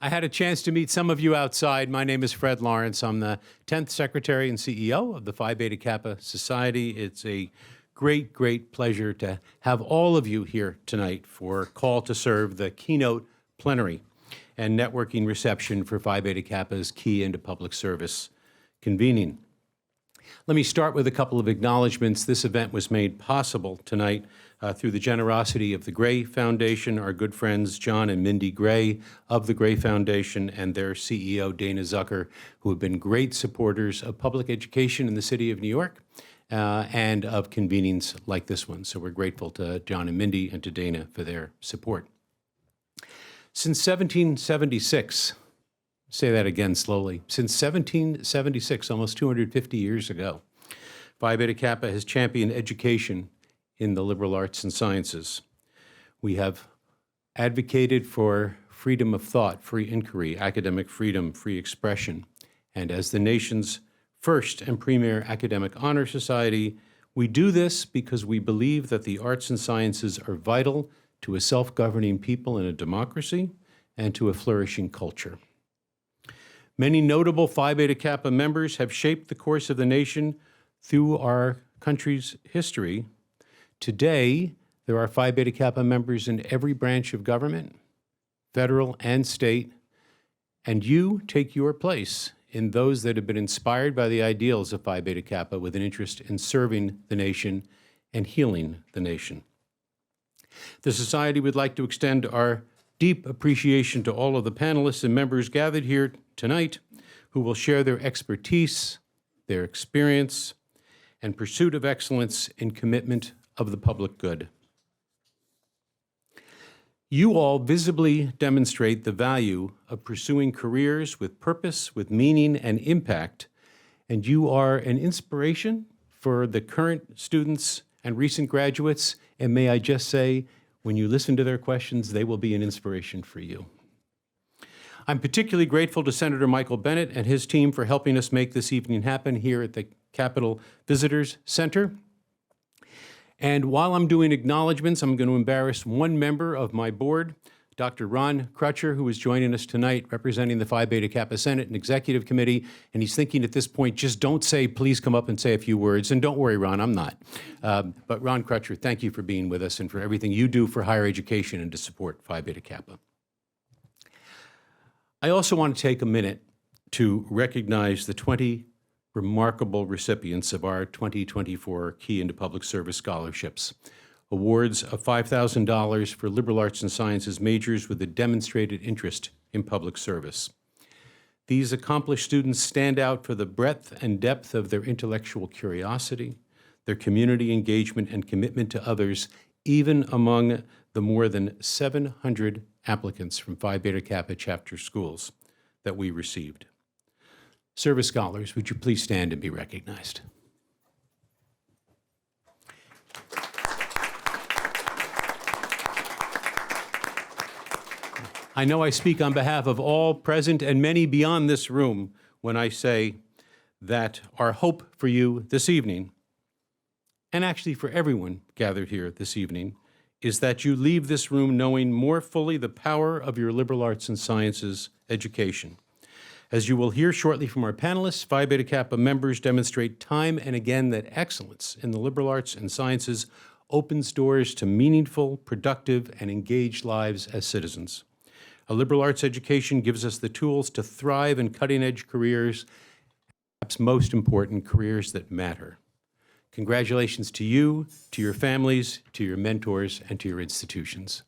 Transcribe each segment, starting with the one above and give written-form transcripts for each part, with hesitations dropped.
I had a chance to meet some of you outside. My name is Fred Lawrence. I'm the 10th Secretary and CEO of the Phi Beta Kappa Society. It's a great, great pleasure to have all of you here tonight for Call to Serve, the keynote plenary and networking reception for Phi Beta Kappa's Key into Public Service convening. Let me start with a couple of acknowledgments. This event was made possible tonight through the generosity of the Gray Foundation, our good friends John and Mindy Gray of the Gray Foundation and their CEO Dana Zucker, who have been great supporters of public education in the city of New York and of convenings like this one. So we're grateful to John and Mindy and to Dana for their support. Since 1776, say that again slowly, since 1776, almost 250 years ago, Phi Beta Kappa has championed education in the liberal arts and sciences. We have advocated for freedom of thought, free inquiry, academic freedom, free expression. And as the nation's first and premier academic honor society, we do this because we believe that the arts and sciences are vital to a self-governing people in a democracy and to a flourishing culture. Many notable Phi Beta Kappa members have shaped the course of the nation through our country's history. Today, there are Phi Beta Kappa members in every branch of government, federal and state, and you take your place in those that have been inspired by the ideals of Phi Beta Kappa with an interest in serving the nation and healing the nation. The Society would like to extend our deep appreciation to all of the panelists and members gathered here tonight who will share their expertise, their experience, and pursuit of excellence in commitment of the public good. You all visibly demonstrate the value of pursuing careers with purpose, with meaning and impact, and you are an inspiration for the current students and recent graduates, and may I just say, when you listen to their questions, they will be an inspiration for you. I'm particularly grateful to Senator Michael Bennet and his team for helping us make this evening happen here at the Capitol Visitors Center. And while I'm doing acknowledgments, I'm going to embarrass one member of my board, Dr. Ron Crutcher, who is joining us tonight representing the Phi Beta Kappa Senate and Executive Committee. And he's thinking at this point, just don't say, please come up and say a few words. And don't worry, Ron, I'm not. But Ron Crutcher, thank you for being with us and for everything you do for higher education and to support Phi Beta Kappa. I also want to take a minute to recognize the 20 remarkable recipients of our 2024 Key into Public Service Scholarships, awards of $5,000 for liberal arts and sciences majors with a demonstrated interest in public service. These accomplished students stand out for the breadth and depth of their intellectual curiosity, their community engagement and commitment to others, even among the more than 700 applicants from Phi Beta Kappa chapter schools that we received. Service scholars, would you please stand and be recognized? I know I speak on behalf of all present and many beyond this room when I say that our hope for you this evening, and actually for everyone gathered here this evening, is that you leave this room knowing more fully the power of your liberal arts and sciences education. As you will hear shortly from our panelists, Phi Beta Kappa members demonstrate time and again that excellence in the liberal arts and sciences opens doors to meaningful, productive, and engaged lives as citizens. A liberal arts education gives us the tools to thrive in cutting-edge careers, perhaps most important, careers that matter. Congratulations to you, to your families, to your mentors, and to your institutions.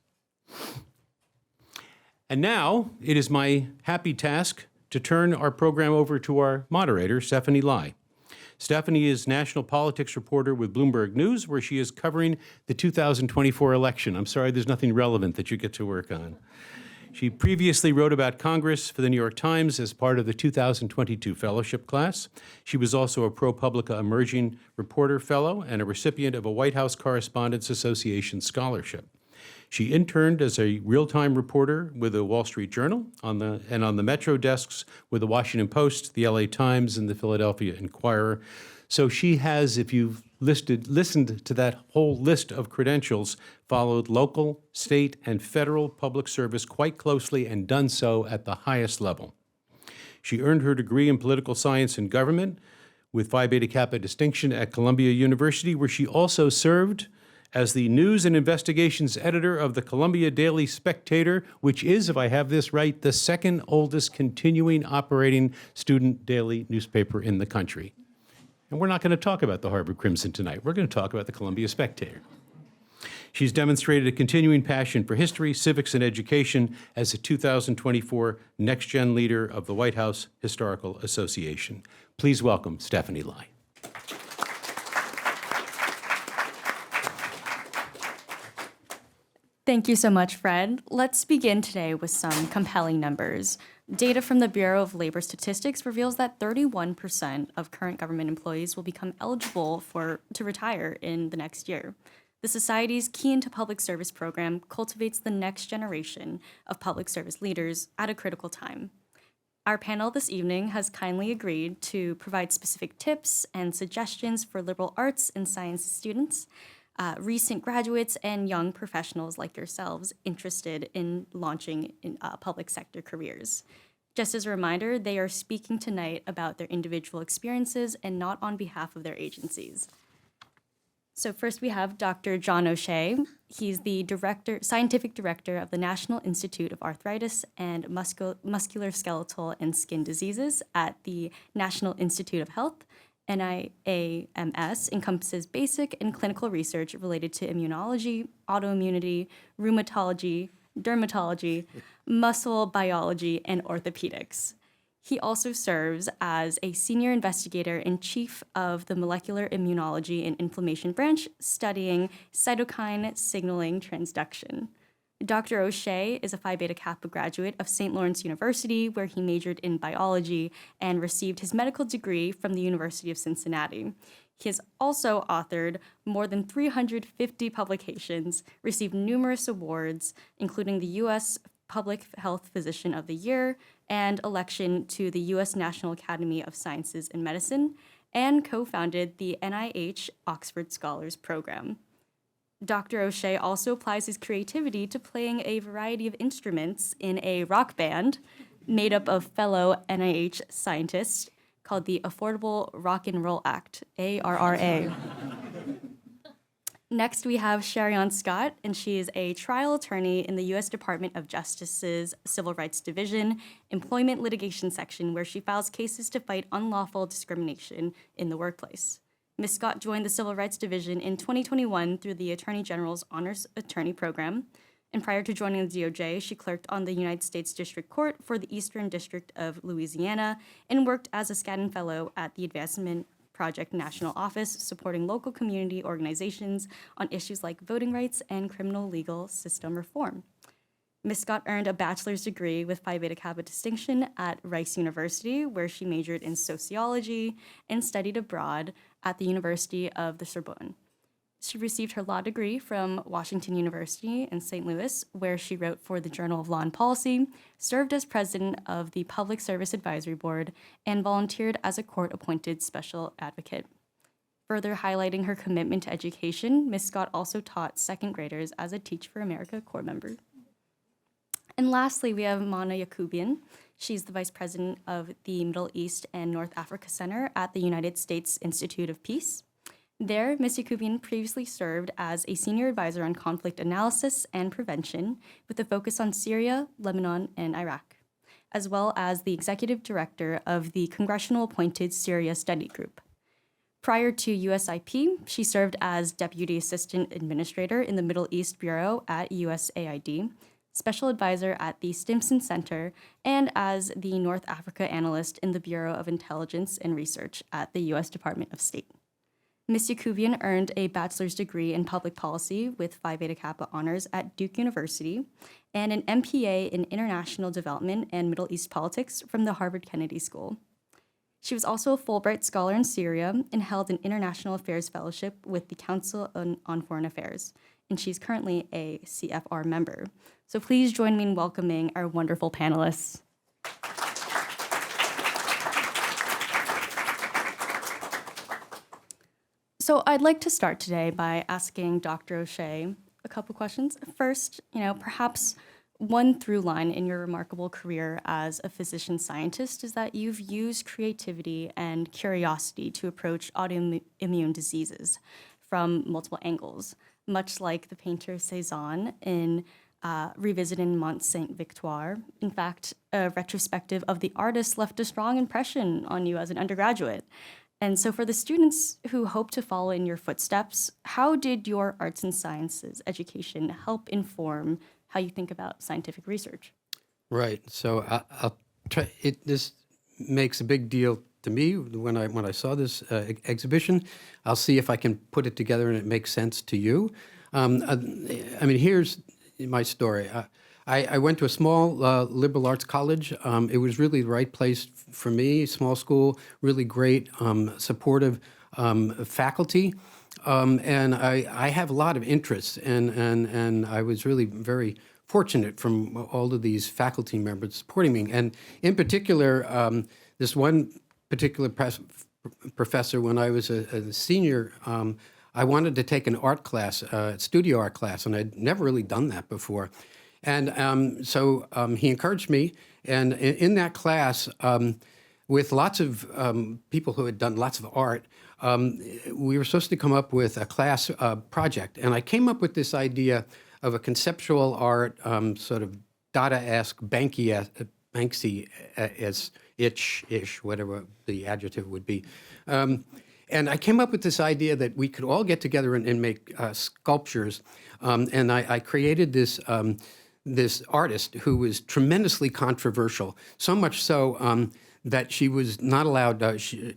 And now, it is my happy task to turn our program over to our moderator, Stephanie Lai. Stephanie is national politics reporter with Bloomberg News, where she is covering the 2024 election. I'm sorry, there's nothing relevant that you get to work on. She previously wrote about Congress for the New York Times as part of the 2022 fellowship class. She was also a ProPublica Emerging Reporter Fellow and a recipient of a White House Correspondents Association scholarship. She interned as a real-time reporter with the Wall Street Journal on the Metro desks with the Washington Post, the LA Times, and the Philadelphia Inquirer. So she has, if you've listened to that whole list of credentials, followed local, state, and federal public service quite closely, and done so at the highest level. She earned her degree in political science and government with Phi Beta Kappa distinction at Columbia University, where she also served as the news and investigations editor of the Columbia Daily Spectator, which is, if I have this right, the second oldest continuing operating student daily newspaper in the country. And we're not going to talk about the Harvard Crimson tonight. We're going to talk about the Columbia Spectator. She's demonstrated a continuing passion for history, civics, and education as the 2024 Next Gen Leader of the White House Historical Association. Please welcome Stephanie Lai. Thank you so much, Fred. Let's begin today with some compelling numbers. Data from the Bureau of Labor Statistics reveals that 31% of current government employees will become eligible to retire in the next year. The Society's Key into Public Service program cultivates the next generation of public service leaders at a critical time. Our panel this evening has kindly agreed to provide specific tips and suggestions for liberal arts and science students, recent graduates, and young professionals like yourselves interested in launching in public sector careers. Just as a reminder, they are speaking tonight about their individual experiences and not on behalf of their agencies. So first we have Dr. John O'Shea. He's the scientific director of the National Institute of Arthritis and Musculoskeletal and Skin Diseases at the National Institute of Health. NIAMS encompasses basic and clinical research related to immunology, autoimmunity, rheumatology, dermatology, muscle biology, and orthopedics. He also serves as a Senior Investigator and Chief of the Molecular Immunology and Inflammation branch, studying cytokine signaling transduction. Dr. O'Shea is a Phi Beta Kappa graduate of St. Lawrence University, where he majored in biology and received his medical degree from the University of Cincinnati. He has also authored more than 350 publications, received numerous awards, including the U.S. Public Health Physician of the Year and election to the U.S. National Academy of Sciences and Medicine, and co-founded the NIH-Oxford Scholars program. Dr. O'Shea also applies his creativity to playing a variety of instruments in a rock band made up of fellow NIH scientists called the Affordable Rock and Roll Act, ARRA. Next, we have Sherion Scott, and she is a trial attorney in the U.S. Department of Justice's Civil Rights Division, Employment Litigation Section, where she files cases to fight unlawful discrimination in the workplace. Ms. Scott joined the Civil Rights Division in 2021 through the Attorney General's Honors Attorney Program, and prior to joining the DOJ, she clerked on the United States District Court for the Eastern District of Louisiana and worked as a Skadden Fellow at the Advancement Project National Office, supporting local community organizations on issues like voting rights and criminal legal system reform. Ms. Scott earned a bachelor's degree with Phi Beta Kappa distinction at Rice University, where she majored in sociology and studied abroad at the University of the Sorbonne. She received her law degree from Washington University in St. Louis, where she wrote for the Journal of Law and Policy, served as president of the Public Service Advisory Board, and volunteered as a court-appointed special advocate. Further highlighting her commitment to education, Ms. Scott also taught second graders as a Teach for America Corps member. And lastly, we have Mana Yakubian. She's the vice president of the Middle East and North Africa Center at the United States Institute of Peace. There, Ms. Yakubian previously served as a senior advisor on conflict analysis and prevention with a focus on Syria, Lebanon, and Iraq, as well as the executive director of the congressional-appointed Syria Study Group. Prior to USIP, she served as deputy assistant administrator in the Middle East Bureau at USAID, special advisor at the Stimson Center, and as the North Africa analyst in the Bureau of Intelligence and Research at the U.S. Department of State. Ms. Yakubian earned a bachelor's degree in public policy with Phi Beta Kappa honors at Duke University and an MPA in international development and Middle East politics from the Harvard Kennedy School. She was also a Fulbright Scholar in Syria and held an International Affairs Fellowship with the Council on Foreign Affairs, and she's currently a CFR member. So please join me in welcoming our wonderful panelists. So I'd like to start today by asking Dr. O'Shea a couple questions. First, perhaps one through line in your remarkable career as a physician scientist is that you've used creativity and curiosity to approach autoimmune diseases from multiple angles, much like the painter Cezanne in Revisiting Mont Saint-Victoire. In fact, a retrospective of the artist left a strong impression on you as an undergraduate. And so for the students who hope to follow in your footsteps, how did your arts and sciences education help inform how you think about scientific research? Right. So I'll try. This makes a big deal to me when I saw this exhibition. I'll see if I can put it together and it makes sense to you. Here's my story. I went to a small liberal arts college. It was really the right place for me, small school, really great, supportive faculty. And I have a lot of interests, and I was really very fortunate from all of these faculty members supporting me. And in particular, this one particular professor, when I was a senior, I wanted to take an art class, studio art class, and I'd never really done that before. And so he encouraged me, and in that class, with lots of people who had done lots of art, we were supposed to come up with a class project. And I came up with this idea of a conceptual art, sort of Dada-esque, Banksy-ish, whatever the adjective would be. And I came up with this idea that we could all get together and make sculptures. And I created this artist who was tremendously controversial, so much so that she was not allowed.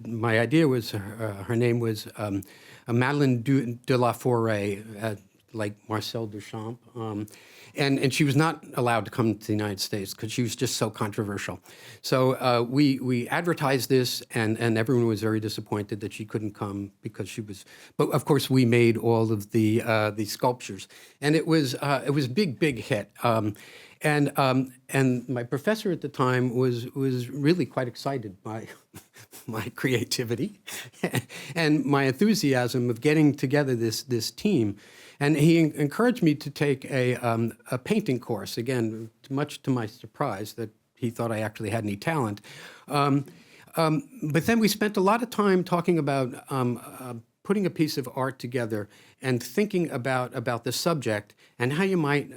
My idea was her name was Madeleine de la Forêt, like Marcel Duchamp, and she was not allowed to come to the United States because she was just so controversial. So we advertised this, and everyone was very disappointed that she couldn't come because she was. But of course, we made all of the sculptures, and it was a big hit. And my professor at the time was really quite excited by my creativity and my enthusiasm of getting together this team. And he encouraged me to take a painting course, again, much to my surprise that he thought I actually had any talent. But then we spent a lot of time talking about putting a piece of art together and thinking about the subject and how you might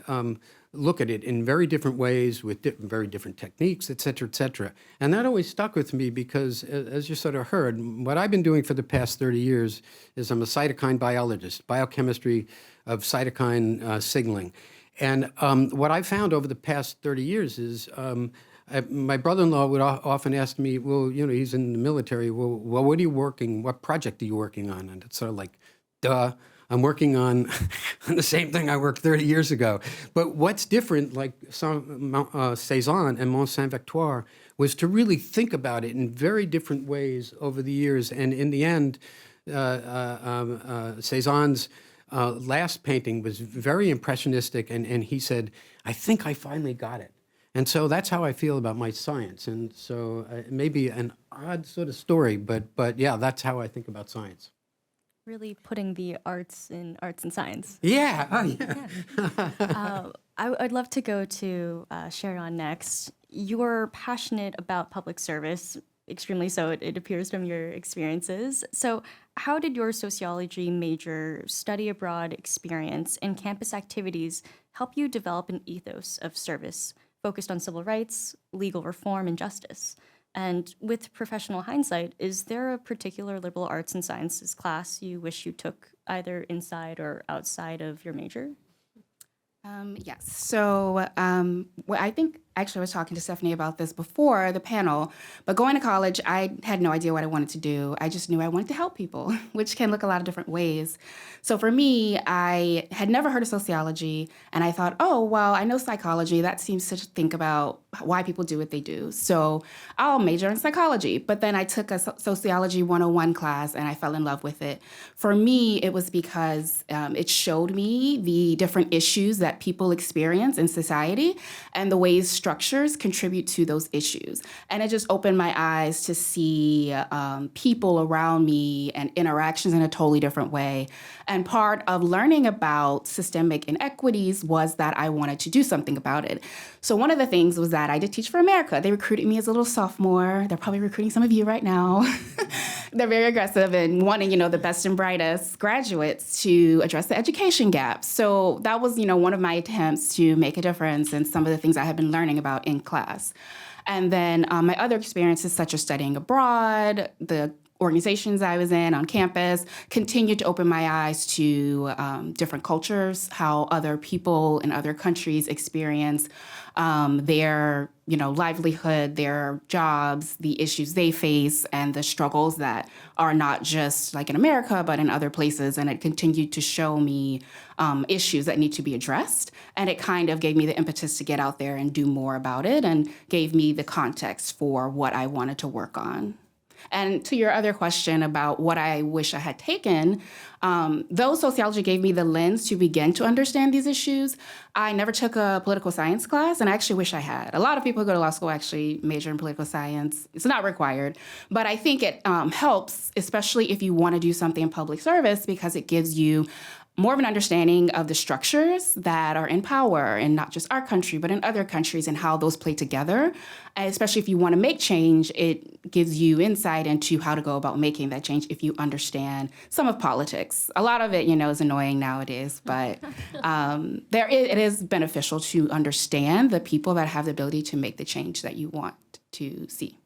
look at it in very different ways with very different techniques, et cetera, et cetera. And that always stuck with me because, as you sort of heard, what I've been doing for the past 30 years is I'm a cytokine biologist, biochemistry of cytokine signaling. And what I found over the past 30 years is my brother-in-law would often ask me, well, he's in the military, well, what project are you working on? And it's sort of like, duh. I'm working on the same thing I worked 30 years ago. But what's different, like Cezanne and Mont Saint-Victoire, was to really think about it in very different ways over the years. And in the end, Cezanne's last painting was very impressionistic, and he said, I think I finally got it. And so that's how I feel about my science. And so it may be an odd sort of story, but yeah, that's how I think about science. Really putting the arts in arts and science. Yeah. Oh, yeah. I'd love to go to Sharon next. You're passionate about public service, extremely so, it appears from your experiences. So how did your sociology major, study abroad experience, and campus activities help you develop an ethos of service focused on civil rights, legal reform, and justice? And with professional hindsight, is there a particular liberal arts and sciences class you wish you took either inside or outside of your major? Yes. So I think actually I was talking to Stephanie about this before the panel, but going to college, I had no idea what I wanted to do. I just knew I wanted to help people, which can look a lot of different ways. So for me, I had never heard of sociology, and I thought, oh, well, I know psychology. That seems to think about why people do what they do. So I'll major in psychology. But then I took a Sociology 101 class, and I fell in love with it. For me, it was because it showed me the different issues that people experience in society and the ways structures contribute to those issues. And it just opened my eyes to see people around me and interactions in a totally different way. And part of learning about systemic inequities was that I wanted to do something about it. So one of the things was that I did Teach for America. They recruited me as a little sophomore. They're probably recruiting some of you right now. They're very aggressive and wanting, the best and brightest graduates to address the education gap. So that was, one of my attempts to make a difference in some of the things I had been learning about in class. And then my other experiences, such as studying abroad, the organizations I was in on campus, continued to open my eyes to different cultures, how other people in other countries experience their livelihood, their jobs, the issues they face, and the struggles that are not just like in America, but in other places. And it continued to show me issues that need to be addressed. And it kind of gave me the impetus to get out there and do more about it, and gave me the context for what I wanted to work on. And to your other question about what I wish I had taken, though sociology gave me the lens to begin to understand these issues, I never took a political science class, and I actually wish I had. A lot of people who go to law school actually major in political science. It's not required, but I think it helps, especially if you want to do something in public service, because it gives you more of an understanding of the structures that are in power in not just our country, but in other countries, and how those play together. And especially if you want to make change, it gives you insight into how to go about making that change if you understand some of politics. A lot of it, is annoying nowadays, but it is beneficial to understand the people that have the ability to make the change that you want to see.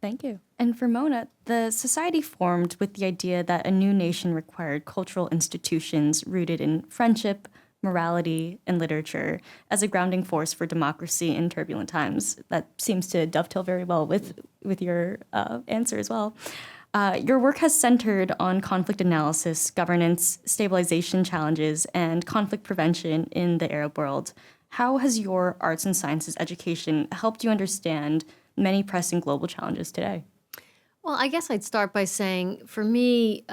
Thank you. And for Mona, the society formed with the idea that a new nation required cultural institutions rooted in friendship, morality, and literature as a grounding force for democracy in turbulent times. That seems to dovetail very well with your answer as well. Your work has centered on conflict analysis, governance, stabilization challenges, and conflict prevention in the Arab world. How has your arts and sciences education helped you understand many pressing global challenges today? Well, I guess I'd start by saying, for me,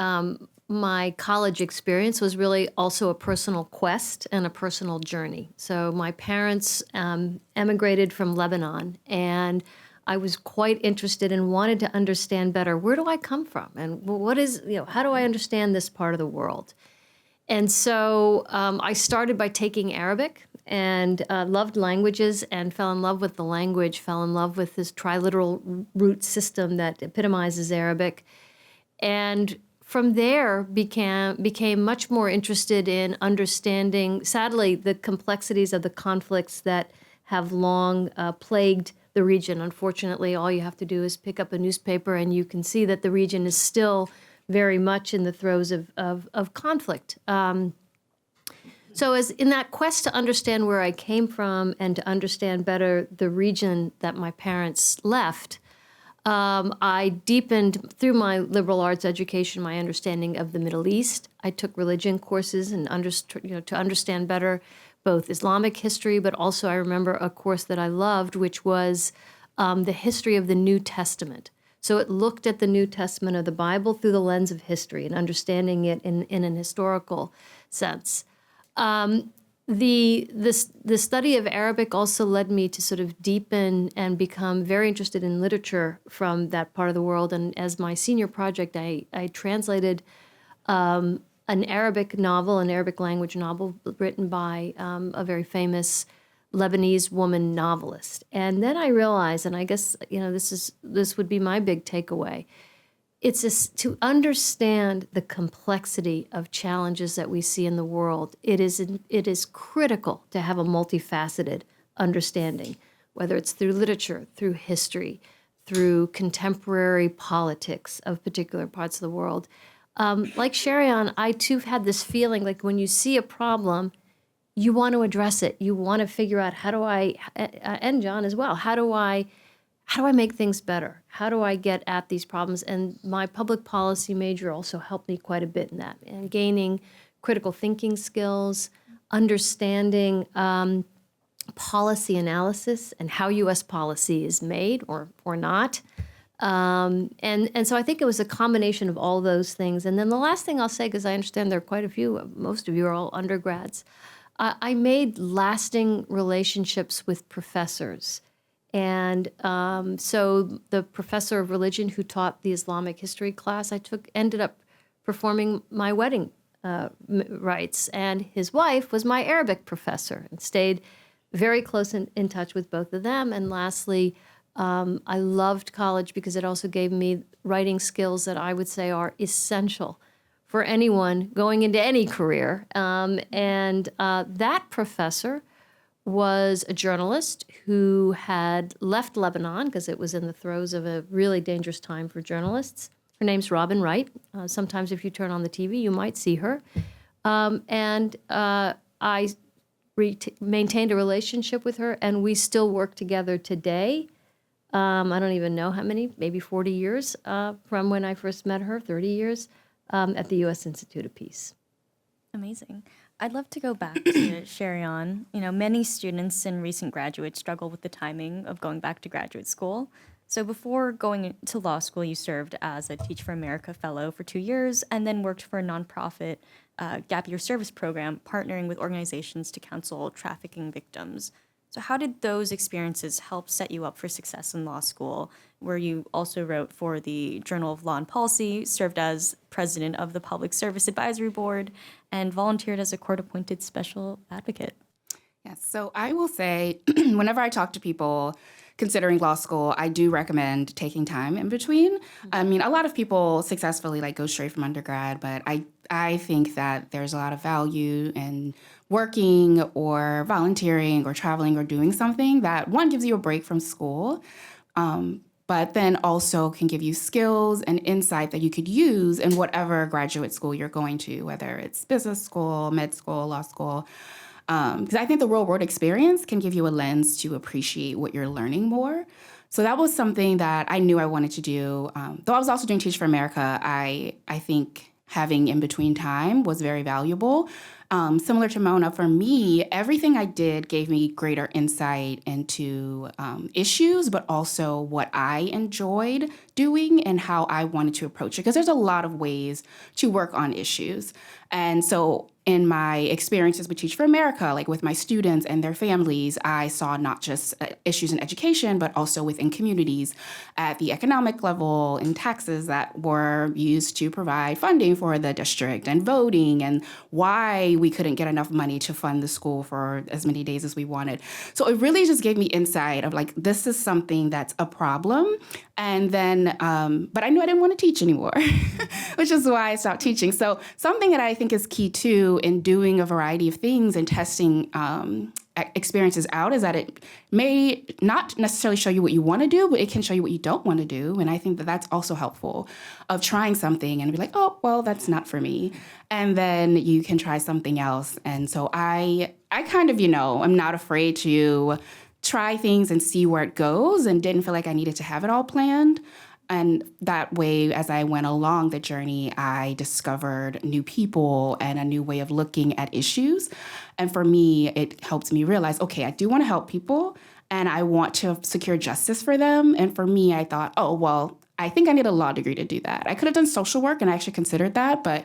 my college experience was really also a personal quest and a personal journey. So my parents emigrated from Lebanon, and I was quite interested and wanted to understand better, where do I come from? And how do I understand this part of the world? And so I started by taking Arabic, and loved languages and fell in love with the language, fell in love with this triliteral root system that epitomizes Arabic. And from there became much more interested in understanding, sadly, the complexities of the conflicts that have long plagued the region. Unfortunately, all you have to do is pick up a newspaper and you can see that the region is still very much in the throes of conflict. So as in that quest to understand where I came from and to understand better the region that my parents left, I deepened through my liberal arts education my understanding of the Middle East. I took religion courses and to understand better both Islamic history, but also I remember a course that I loved, which was the history of the New Testament. So it looked at the New Testament of the Bible through the lens of history and understanding it in an historical sense. The study of Arabic also led me to sort of deepen and become very interested in literature from that part of the world. And as my senior project, I translated an Arabic novel, an Arabic language novel written by a very famous Lebanese woman novelist. And then I realized, and I guess this would be my big takeaway, it's to understand the complexity of challenges that we see in the world. It is critical to have a multifaceted understanding, whether it's through literature, through history, through contemporary politics of particular parts of the world. Like Sherian, I too had this feeling like when you see a problem, you want to address it. You want to figure out and John as well, how do I make things better? How do I get at these problems? And my public policy major also helped me quite a bit in that, and gaining critical thinking skills, understanding policy analysis and how U.S. policy is made or not. And so I think it was a combination of all those things. And then the last thing I'll say, because I understand there are quite a few, most of you are all undergrads, I made lasting relationships with professors. And so the professor of religion who taught the Islamic history class I took ended up performing my wedding rites. And his wife was my Arabic professor and stayed very close in touch with both of them. And lastly, I loved college because it also gave me writing skills that I would say are essential for anyone going into any career. That professor was a journalist who had left Lebanon because it was in the throes of a really dangerous time for journalists. Her name's Robin Wright. Sometimes if you turn on the TV, you might see her. I maintained a relationship with her, and we still work together today. I don't even know how many, maybe 40 years from when I first met her, 30 years, at the U.S. Institute of Peace. Amazing. I'd love to go back to Sherry-Ann. Many students and recent graduates struggle with the timing of going back to graduate school. So before going to law school, you served as a Teach for America Fellow for 2 years and then worked for a nonprofit gap year service program, partnering with organizations to counsel trafficking victims. So how did those experiences help set you up for success in law school, where you also wrote for the Journal of Law and Policy, served as president of the Public Service Advisory Board, and volunteered as a court-appointed special advocate? Yes, so I will say, whenever I talk to people considering law school, I do recommend taking time in between. I mean, a lot of people successfully go straight from undergrad, but I think that there's a lot of value in working or volunteering or traveling or doing something that, one, gives you a break from school, but then also can give you skills and insight that you could use in whatever graduate school you're going to, whether it's business school, med school, law school. Because I think the real world experience can give you a lens to appreciate what you're learning more. So that was something that I knew I wanted to do. Though I was also doing Teach for America, I think having in between time was very valuable. Similar to Mona, for me, everything I did gave me greater insight into issues, but also what I enjoyed doing and how I wanted to approach it. Because there's a lot of ways to work on issues. And so in my experiences with Teach for America, with my students and their families, I saw not just issues in education, but also within communities at the economic level, in taxes that were used to provide funding for the district, and voting, and why we couldn't get enough money to fund the school for as many days as we wanted. So it really just gave me insight of this is something that's a problem. And then, but I knew I didn't want to teach anymore, which is why I stopped teaching. So something that I think is key too in doing a variety of things and testing experiences out is that it may not necessarily show you what you want to do, but it can show you what you don't want to do. And I think that that's also helpful, of trying something and be like, oh, well, that's not for me. And then you can try something else. And so I kind of, I'm not afraid to try things and see where it goes, and didn't feel like I needed to have it all planned. And that way, as I went along the journey, I discovered new people and a new way of looking at issues. And for me, it helped me realize, okay, I do want to help people and I want to secure justice for them. And for me, I thought, oh, well, I think I need a law degree to do that. I could have done social work, and I actually considered that, but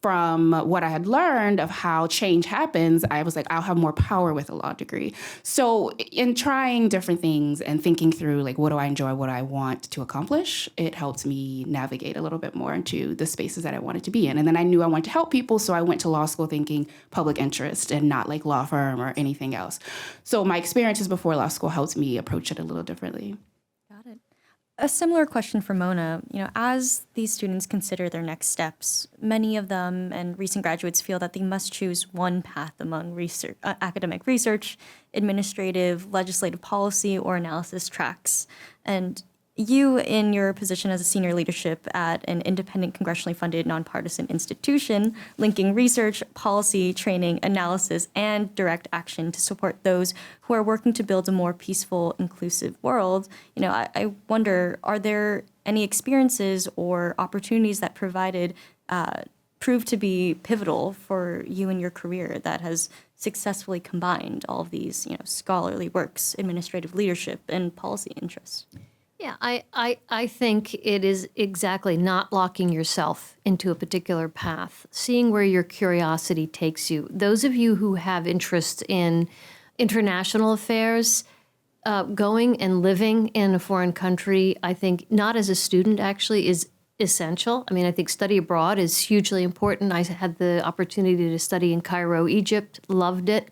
from what I had learned of how change happens, I was like, I'll have more power with a law degree. So in trying different things and thinking through, what do I enjoy, what I want to accomplish, it helped me navigate a little bit more into the spaces that I wanted to be in. And then I knew I wanted to help people, so I went to law school thinking public interest and not law firm or anything else. So my experiences before law school helped me approach it a little differently. Got it. A similar question for Mona. As these students consider their next steps, many of them and recent graduates feel that they must choose one path among research, academic research, administrative, legislative policy, or analysis tracks. And you, in your position as a senior leadership at an independent, congressionally funded, nonpartisan institution, linking research, policy, training, analysis, and direct action to support those who are working to build a more peaceful, inclusive world, I wonder, are there any experiences or opportunities that proved to be pivotal for you in your career that has successfully combined all of these, scholarly works, administrative leadership, and policy interests? Yeah, I think it is exactly not locking yourself into a particular path, seeing where your curiosity takes you. Those of you who have interest in international affairs, going and living in a foreign country, I think not as a student actually is essential. I mean, I think study abroad is hugely important. I had the opportunity to study in Cairo, Egypt, loved it.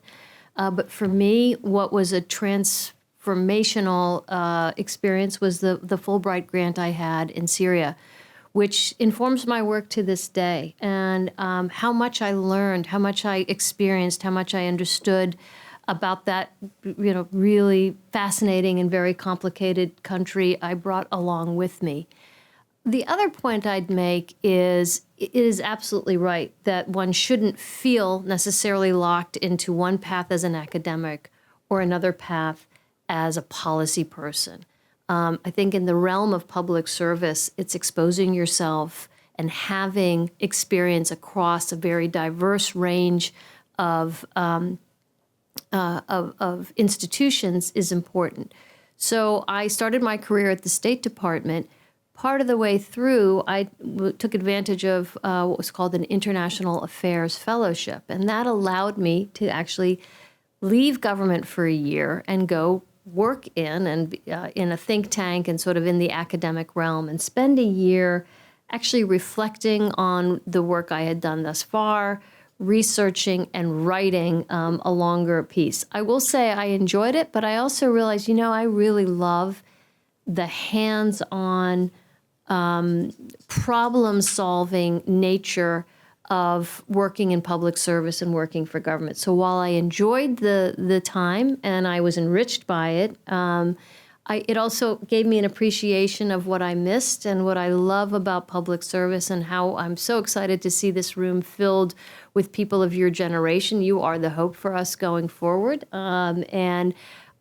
But for me, what was a transformational experience was the Fulbright grant I had in Syria, which informs my work to this day. And how much I learned, how much I experienced, how much I understood about that, really fascinating and very complicated country I brought along with me. The other point I'd make is it is absolutely right that one shouldn't feel necessarily locked into one path as an academic or another path as a policy person. I think in the realm of public service, it's exposing yourself and having experience across a very diverse range of institutions is important. So I started my career at the State Department. Part of the way through, I took advantage of what was called an International Affairs Fellowship, and that allowed me to actually leave government for a year and go work in a think tank and sort of in the academic realm and spend a year actually reflecting on the work I had done thus far, researching and writing a longer piece. I will say I enjoyed it, but I also realized, I really love the hands-on problem-solving nature of working in public service and working for government. So while I enjoyed the time and I was enriched by it, it also gave me an appreciation of what I missed and what I love about public service and how I'm so excited to see this room filled with people of your generation. You are the hope for us going forward. And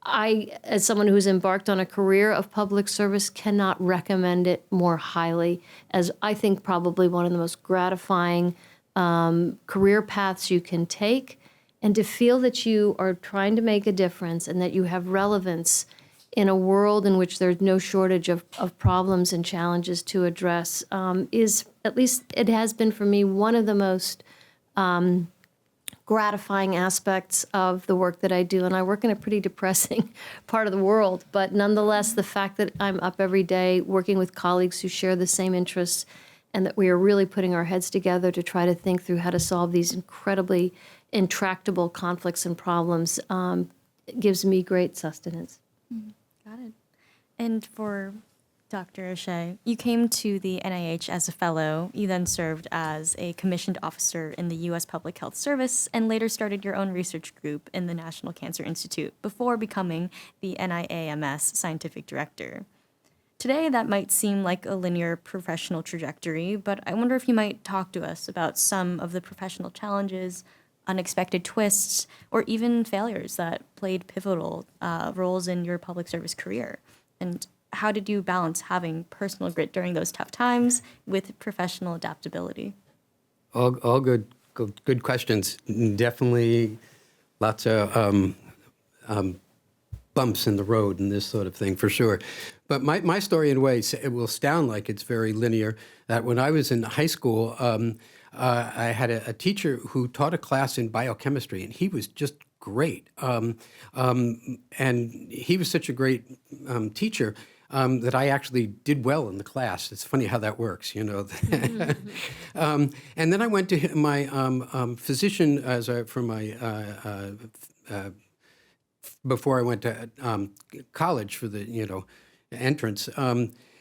I, as someone who's embarked on a career of public service, cannot recommend it more highly as I think probably one of the most gratifying career paths you can take, and to feel that you are trying to make a difference and that you have relevance in a world in which there's no shortage of problems and challenges to address is, at least it has been for me, one of the most gratifying aspects of the work that I do. And I work in a pretty depressing part of the world, but nonetheless, the fact that I'm up every day working with colleagues who share the same interests and that we are really putting our heads together to try to think through how to solve these incredibly intractable conflicts and problems gives me great sustenance. Got it. And for Dr. O'Shea, you came to the NIH as a fellow. You then served as a commissioned officer in the U.S. Public Health Service and later started your own research group in the National Cancer Institute before becoming the NIAMS scientific director. Today, that might seem like a linear professional trajectory, but I wonder if you might talk to us about some of the professional challenges, unexpected twists, or even failures that played pivotal roles in your public service career. And how did you balance having personal grit during those tough times with professional adaptability? All good questions. Definitely lots of bumps in the road and this sort of thing, for sure. But my story, in a way, it will sound like it's very linear, that when I was in high school, I had a teacher who taught a class in biochemistry, and he was just great. And he was such a great teacher that I actually did well in the class. It's funny how that works, Mm-hmm. And then I went to my physician for my before I went to college for the entrance.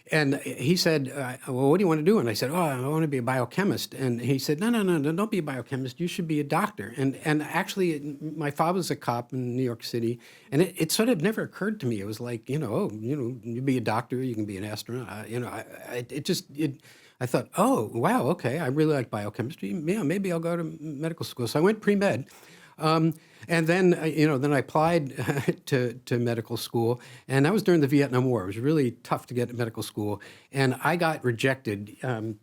And he said, well, what do you want to do? And I said, I want to be a biochemist. And he said, no, don't be a biochemist. You should be a doctor. And actually, my father was a cop in New York City. And it sort of never occurred to me. It was like, you be a doctor, you can be an astronaut. I thought, oh, wow, okay, I really like biochemistry. Yeah, maybe I'll go to medical school. So I went pre-med. And then, then I applied to medical school, and that was during the Vietnam War. It was really tough to get to medical school, and I got rejected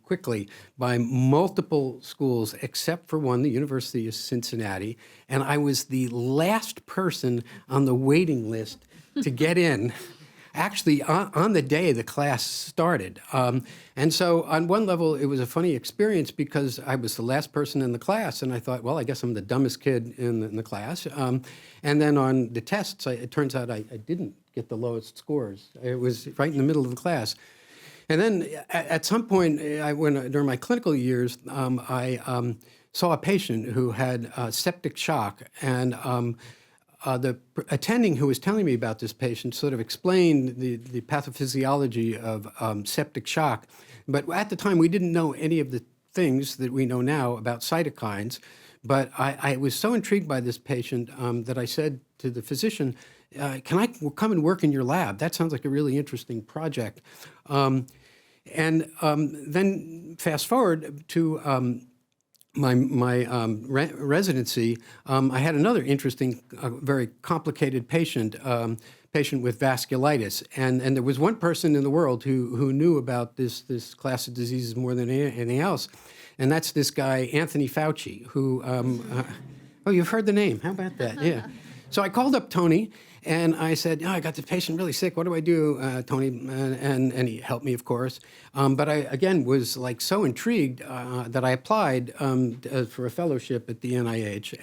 quickly by multiple schools except for one, the University of Cincinnati, and I was the last person on the waiting list to get in. actually on the day the class started. And so on one level, it was a funny experience because I was the last person in the class, and I thought, well, I guess I'm the dumbest kid in the class. And then on the tests, it turns out I didn't get the lowest scores. It was right in the middle of the class. And then at some point, during my clinical years, I saw a patient who had septic shock, and the attending who was telling me about this patient sort of explained the pathophysiology of septic shock. But at the time, we didn't know any of the things that we know now about cytokines. But I was so intrigued by this patient that I said to the physician, can I come and work in your lab? That sounds like a really interesting project. And then fast forward to my residency, I had another interesting, very complicated patient with vasculitis, and there was one person in the world who knew about this class of diseases more than anything else, and that's this guy Anthony Fauci, who oh, you've heard the name? How about that? Yeah. So I called up Tony. And I said, I got the patient really sick. What do I do, Tony? And he helped me, of course. But I, again, was like so intrigued that I applied for a fellowship at the NIH.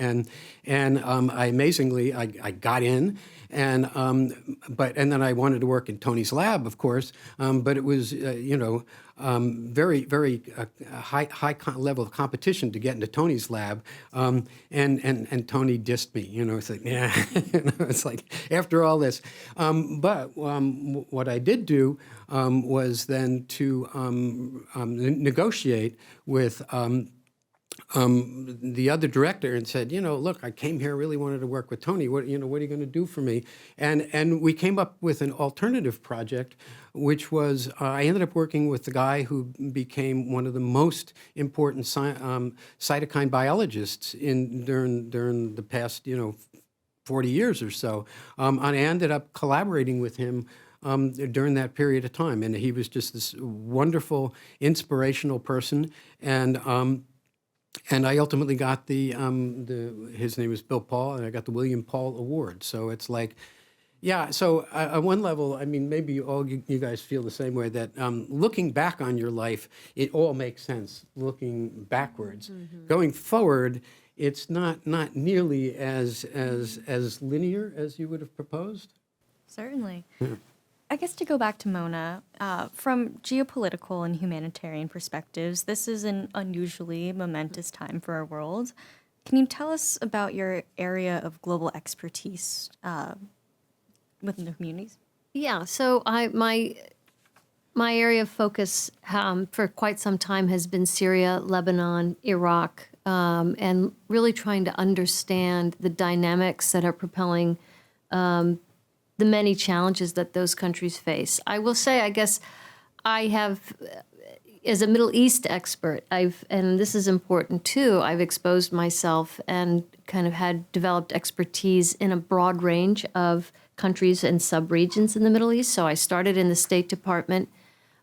And I amazingly, I got in. And then I wanted to work in Tony's lab, of course. But it was, very, very high level of competition to get into Tony's lab. And Tony dissed me. It's like, yeah, it's like, after all this. But what I did do was then to negotiate with the other director and said, look, I came here, really wanted to work with Tony. What are you going to do for me? And we came up with an alternative project, which was I ended up working with the guy who became one of the most important cytokine biologists during the past 40 years or so. And I ended up collaborating with him during that period of time, and he was just this wonderful, inspirational person. And I ultimately got his name is Bill Paul, and I got the William Paul Award. So it's like, yeah, so on one level, I mean, maybe you guys feel the same way, that looking back on your life, it all makes sense looking backwards. Mm-hmm. Going forward, it's not nearly as linear as you would have proposed. Certainly. Yeah. I guess to go back to Mona, from geopolitical and humanitarian perspectives, this is an unusually momentous time for our world. Can you tell us about your area of global expertise within the communities? Yeah, so my area of focus for quite some time has been Syria, Lebanon, Iraq, and really trying to understand the dynamics that are propelling the many challenges that those countries face. I will say, I guess, I have, as a Middle East expert, and this is important too, I've exposed myself and kind of developed expertise in a broad range of countries and subregions in the Middle East. So I started in the State Department,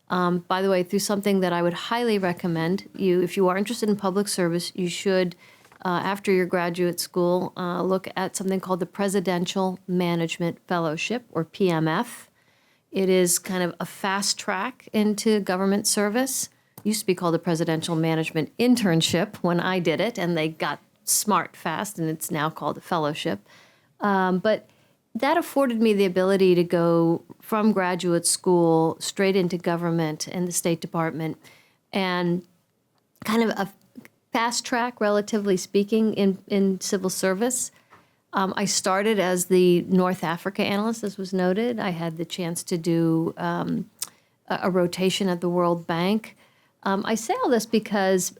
by the way, through something that I would highly recommend you, if you are interested in public service, you should, after your graduate school, look at something called the Presidential Management Fellowship, or PMF. It is kind of a fast track into government service. It used to be called the Presidential Management Internship when I did it, and they got smart fast, and it's now called a fellowship. But that afforded me the ability to go from graduate school straight into government and the State Department, and kind of a fast track, relatively speaking, in civil service. I started as the North Africa analyst, as was noted. I had the chance to do a rotation at the World Bank. I say all this because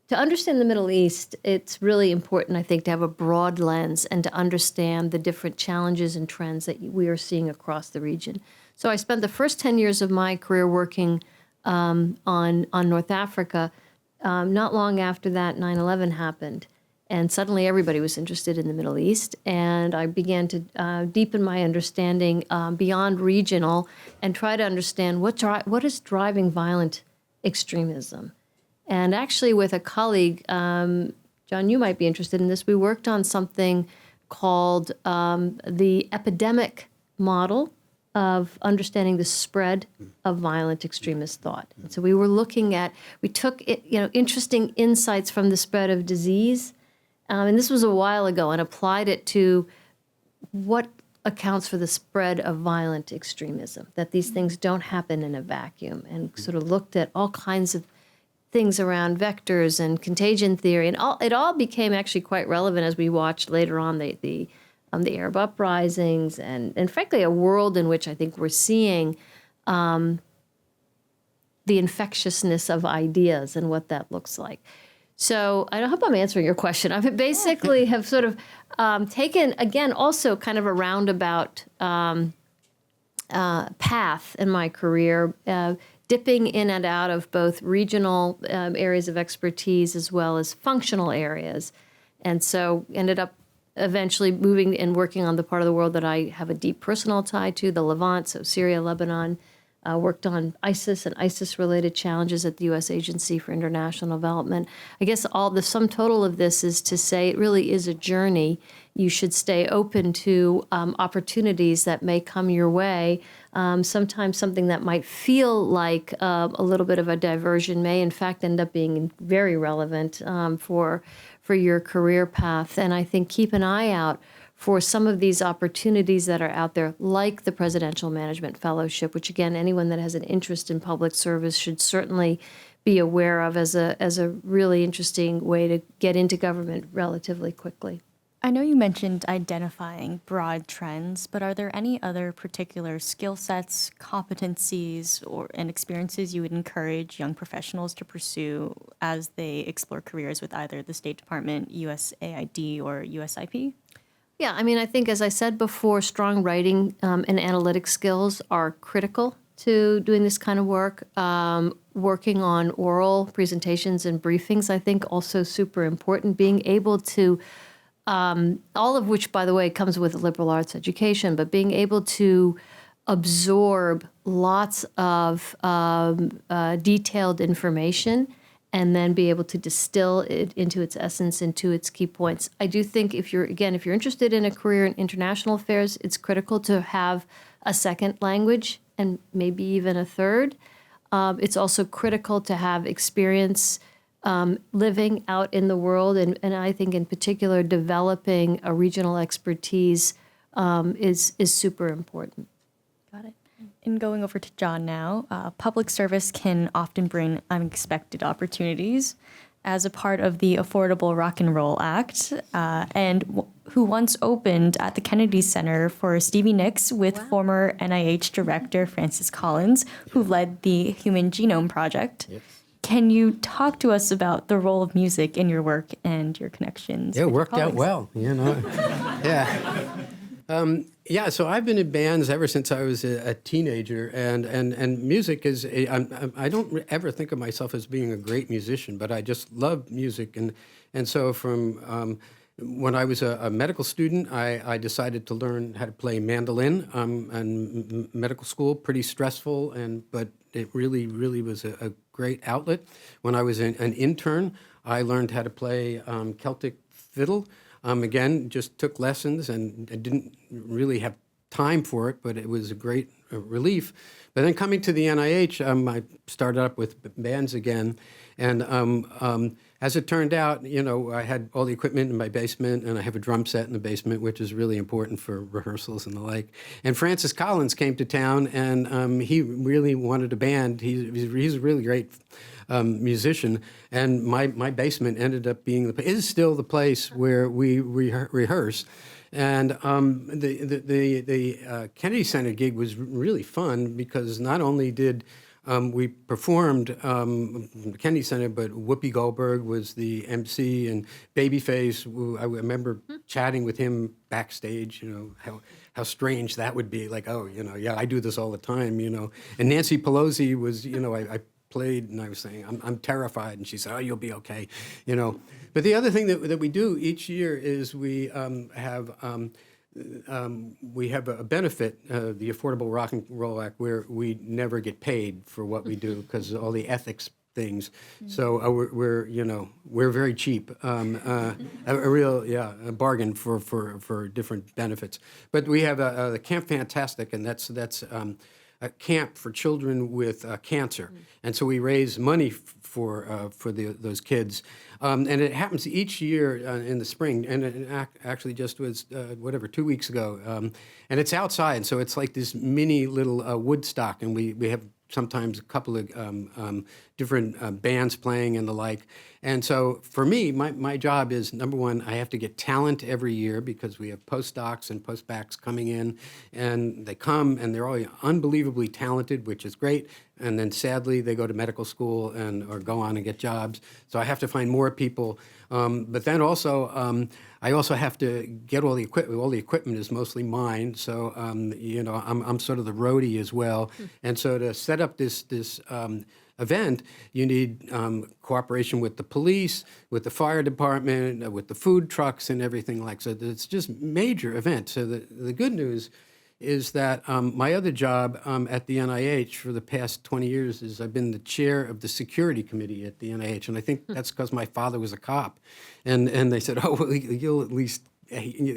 to understand the Middle East, it's really important, I think, to have a broad lens and to understand the different challenges and trends that we are seeing across the region. So I spent the first 10 years of my career working on North Africa. Not long after that, 9/11 happened, and suddenly everybody was interested in the Middle East, and I began to deepen my understanding beyond regional and try to understand what is driving violent extremism. And actually with a colleague, John, you might be interested in this, we worked on something called the epidemic model of understanding the spread of violent extremist thought. And so we took interesting insights from the spread of disease, and this was a while ago, and applied it to what accounts for the spread of violent extremism, that these things don't happen in a vacuum, and sort of looked at all kinds of things around vectors and contagion theory, and it all became actually quite relevant as we watched later on the Arab uprisings, and frankly a world in which I think we're seeing the infectiousness of ideas and what that looks like. So I hope I'm answering your question. I basically have sort of taken, again, also kind of a roundabout path in my career, dipping in and out of both regional areas of expertise as well as functional areas. And so ended up eventually moving and working on the part of the world that I have a deep personal tie to, the Levant, so Syria, Lebanon. Worked on ISIS and ISIS-related challenges at the U.S. Agency for International Development. I guess all the sum total of this is to say it really is a journey. You should stay open to opportunities that may come your way. Sometimes something that might feel like a little bit of a diversion may, in fact, end up being very relevant for your career path. And I think keep an eye out for some of these opportunities that are out there, like the Presidential Management Fellowship, which, again, anyone that has an interest in public service should certainly be aware of as a really interesting way to get into government relatively quickly. I know you mentioned identifying broad trends, but are there any other particular skill sets, competencies, and experiences you would encourage young professionals to pursue as they explore careers with either the State Department, USAID, or USIP? Yeah, I mean, I think, as I said before, strong writing and analytic skills are critical to doing this kind of work. Working on oral presentations and briefings, I think, also super important. Being able to, all of which, by the way, comes with liberal arts education, but being able to absorb lots of detailed information and then be able to distill it into its essence, into its key points. I do think if you're interested in a career in international affairs, it's critical to have a second language and maybe even a third. It's also critical to have experience living out in the world, and I think in particular developing a regional expertise is super important. Got it. And going over to John now, public service can often bring unexpected opportunities. As a part of the Affordable Rock and Roll Act, who once opened at the Kennedy Center for Stevie Nicks with former NIH Director Francis Collins, who led the Human Genome Project. Yes. Can you talk to us about the role of music in your work and your connections? Yeah, it worked out well, Yeah, so I've been in bands ever since I was a teenager, and music is, I don't ever think of myself as being a great musician, but I just love music. And so from when I was a medical student, I decided to learn how to play mandolin, and medical school, pretty stressful, but it really, really was a great outlet. When I was an intern, I learned how to play Celtic fiddle. Again, just took lessons, and I didn't really have time for it, but it was a great relief. But then coming to the NIH, I started up with bands again, and as it turned out, I had all the equipment in my basement, and I have a drum set in the basement, which is really important for rehearsals and the like. And Francis Collins came to town, and he really wanted a band. He's a really great musician, and my basement ended up being is still the place where we rehearse. And the Kennedy Center gig was really fun because not only did we performed Kennedy Center, but Whoopi Goldberg was the MC, and Babyface. I remember chatting with him backstage. How strange that would be. Like, I do this all the time. And Nancy Pelosi was. I played, and I was saying, I'm terrified, and she said, you'll be okay, But the other thing that we do each year is we have a benefit, the Affordable Rock and Roll Act, where we never get paid for what we do because all the ethics things. So we're very cheap, a real a bargain for different benefits. But we have the Camp Fantastic, and that's a camp for children with cancer, and so we raise money for those kids, and it happens each year in the spring, and it actually just was 2 weeks ago, and it's outside, so it's like this mini little Woodstock, and we have sometimes a couple of different bands playing and the like. And so for me, my job is, number one, I have to get talent every year because we have postdocs and postbacks coming in, and they come and they're all unbelievably talented, which is great. And then sadly, they go to medical school or go on and get jobs. So I have to find more people. But then also, I also have to get all the equipment. All the equipment is mostly mine. So, I'm sort of the roadie as well. And so to set up this event, you need cooperation with the police, with the fire department, with the food trucks and everything like so. It's just major event. So the good news is that my other job at the NIH for the past 20 years is I've been the chair of the security committee at the NIH, and I think that's because my father was a cop, and they said, oh, well, you'll at least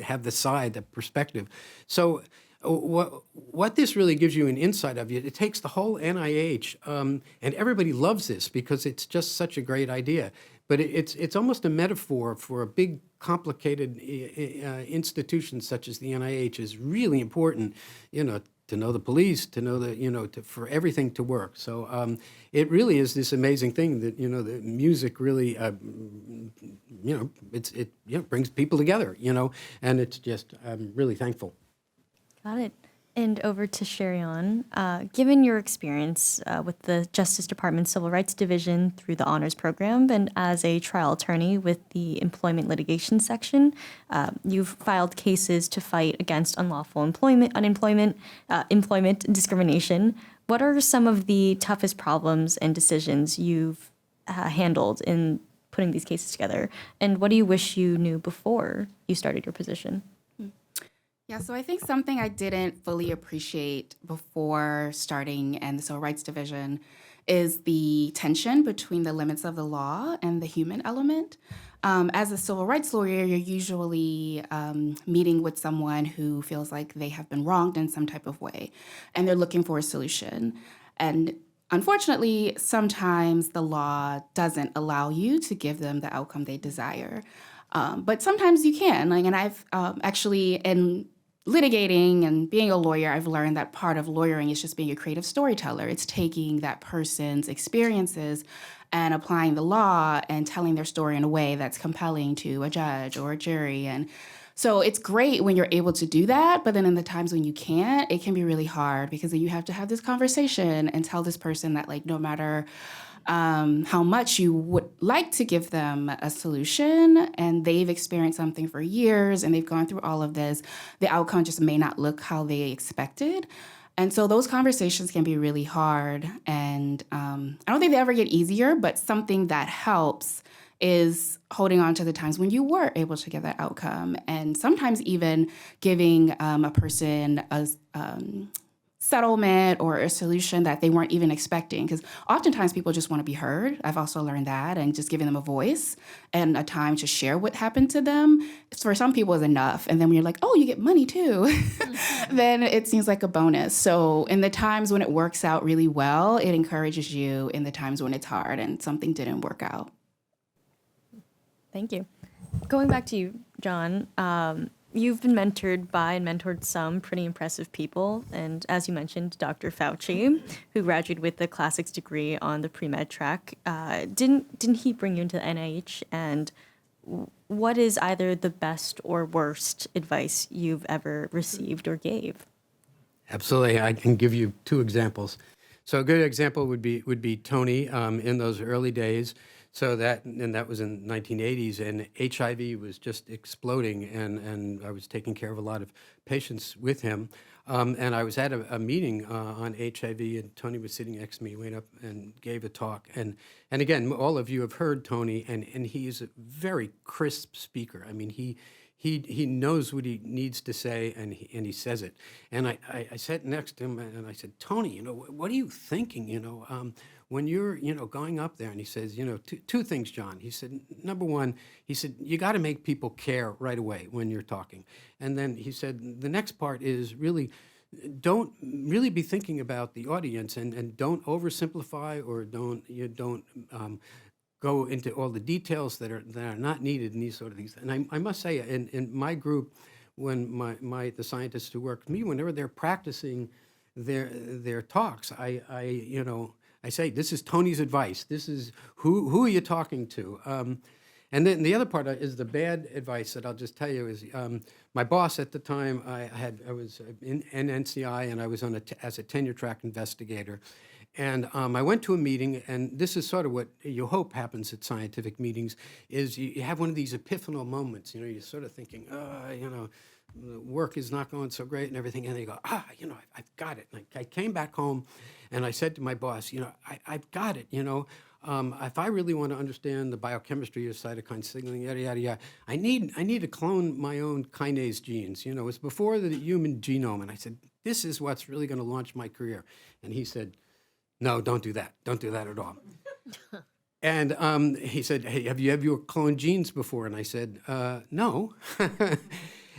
have the perspective. So what this really gives you an insight of, it takes the whole NIH, and everybody loves this because it's just such a great idea. But it's almost a metaphor for a big, complicated institution such as the NIH is really important, to know the police, to know for everything to work. So it really is this amazing thing that the music really, it brings people together, and it's just I'm really thankful. Got it. And over to Sherry-Ann. Given your experience with the Justice Department Civil Rights Division through the Honors Program and as a trial attorney with the Employment Litigation Section, you've filed cases to fight against unlawful employment discrimination. What are some of the toughest problems and decisions you've handled in putting these cases together? And what do you wish you knew before you started your position? Yeah, so I think something I didn't fully appreciate before starting in the Civil Rights Division is the tension between the limits of the law and the human element. As a civil rights lawyer, you're usually meeting with someone who feels like they have been wronged in some type of way, and they're looking for a solution. And unfortunately, sometimes the law doesn't allow you to give them the outcome they desire. But sometimes you can. And I've actually, in litigating and being a lawyer, I've learned that part of lawyering is just being a creative storyteller. It's taking that person's experiences and applying the law and telling their story in a way that's compelling to a judge or a jury. And so it's great when you're able to do that, but then in the times when you can't, it can be really hard because then you have to have this conversation and tell this person that no matter how much you would like to give them a solution, and they've experienced something for years and they've gone through all of this, the outcome just may not look how they expected. And so those conversations can be really hard. And I don't think they ever get easier, but something that helps is holding on to the times when you were able to get that outcome, and sometimes even giving a person a settlement or a solution that they weren't even expecting. Because oftentimes people just want to be heard. I've also learned that, and just giving them a voice and a time to share what happened to them, for some people is enough. And then when you're like, oh, you get money too, then it seems like a bonus. So in the times when it works out really well, it encourages you in the times when it's hard and something didn't work out. Thank you. Going back to you, John, you've been mentored by and mentored some pretty impressive people. And as you mentioned, Dr. Fauci, who graduated with a classics degree on the pre-med track, didn't he bring you into the NIH? And what is either the best or worst advice you've ever received or gave? Absolutely. I can give you two examples. So a good example would be Tony in those early days. So that was in 1980s, and HIV was just exploding, and I was taking care of a lot of patients with him. And I was at a meeting on HIV, and Tony was sitting next to me, went up and gave a talk. And again, all of you have heard Tony, and he is a very crisp speaker. I mean, he knows what he needs to say, and he says it. And I sat next to him, and I said, Tony, what are you thinking, when you're, going up there? And he says, two things, John. He said, number one, he said, you got to make people care right away when you're talking. And then he said, the next part is really, don't really be thinking about the audience, and don't oversimplify, or don't go into all the details that are not needed in these sort of things. And I must say, in my group, when the scientists who work with me, whenever they're practicing their talks, I say, this is Tony's advice. This is who are you talking to? And then the other part is the bad advice that I'll just tell you is my boss at the time, I was in NCI, and I was as a tenure track investigator. And I went to a meeting, and this is sort of what you hope happens at scientific meetings, is you have one of these epiphanal moments. You're sort of thinking, the work is not going so great and everything, and then you go, I've got it. And I came back home, and I said to my boss, I've got it. If I really want to understand the biochemistry of cytokine signaling, yada yada yada, I need to clone my own kinase genes. It's before the human genome, and I said, this is what's really going to launch my career. And he said, no, don't do that. Don't do that at all. And he said, hey, have you cloned genes before? And I said, no.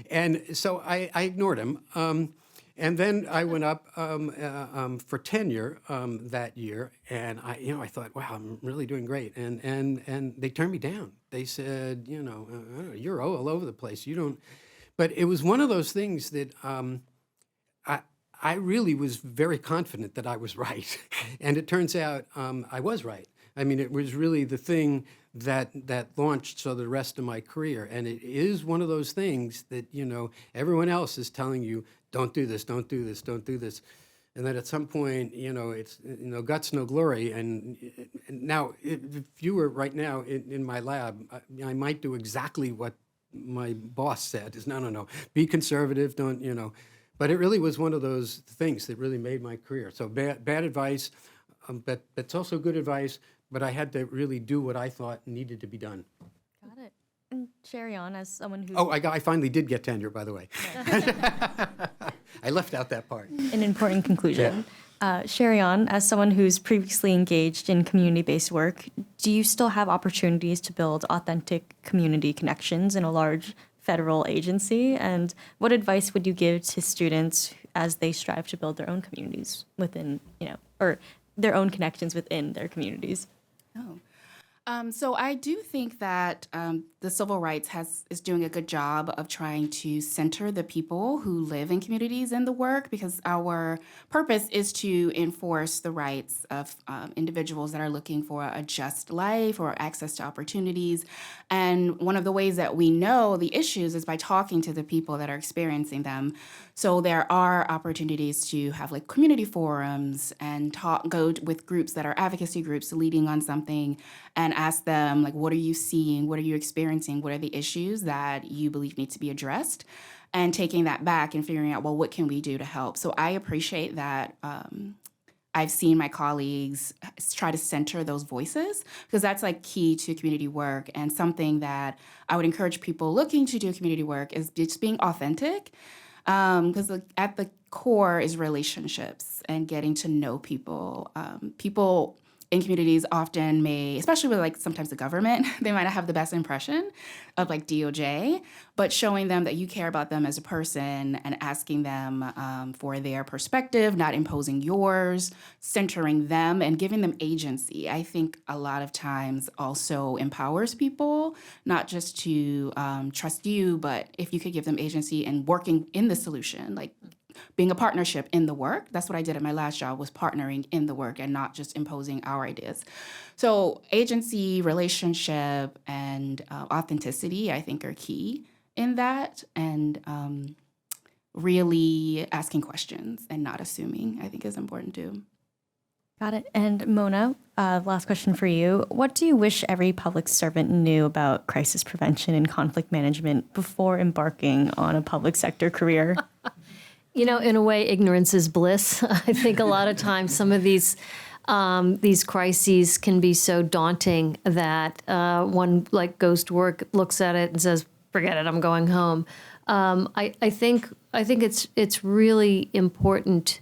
And so I ignored him. And then I went up for tenure that year, and I thought, wow, I'm really doing great. And they turned me down. They said, you're all over the place. You don't. But it was one of those things that I really was very confident that I was right. And it turns out I was right. I mean, it was really the thing that launched the rest of my career. And it is one of those things that, everyone else is telling you, don't do this, don't do this, don't do this. And then at some point, it's guts, no glory. And now, if you were right now in my lab, I might do exactly what my boss said, is no, be conservative, don't. But it really was one of those things that really made my career. So bad advice, but it's also good advice, but I had to really do what I thought needed to be done. Got it. And Sherry on, as someone who... Oh, I finally did get tenure, by the way. I left out that part. An important conclusion. Sherry on, as someone who's previously engaged in community-based work, do you still have opportunities to build authentic community connections in a large federal agency? And what advice would you give to students as they strive to build their own communities within, or their own connections within their communities? So I do think that the civil rights is doing a good job of trying to center the people who live in communities in the work, because our purpose is to enforce the rights of individuals that are looking for a just life or access to opportunities. And one of the ways that we know the issues is by talking to the people that are experiencing them. So there are opportunities to have like community forums and go with groups that are advocacy groups leading on something, and ask them, like, what are you seeing? What are you experiencing? What are the issues that you believe need to be addressed? And taking that back and figuring out, well, what can we do to help? So I appreciate that I've seen my colleagues try to center those voices, because that's like key to community work, and something that I would encourage people looking to do community work is just being authentic. Because at the core is relationships and getting to know people. People in communities often especially with like sometimes the government, they might not have the best impression of like DOJ, but showing them that you care about them as a person and asking them for their perspective, not imposing yours, centering them and giving them agency, I think a lot of times also empowers people, not just to trust you, but if you could give them agency and working in the solution, like being a partnership in the work. That's what I did at my last job, was partnering in the work and not just imposing our ideas. So agency, relationship, and authenticity, I think, are key in that. And really asking questions and not assuming, I think, is important too. Got it. And Mona, last question for you. What do you wish every public servant knew about crisis prevention and conflict management before embarking on a public sector career? In a way, ignorance is bliss. I think a lot of times some of these crises can be so daunting that one like goes to work, looks at it, and says, forget it, I'm going home. I think it's really important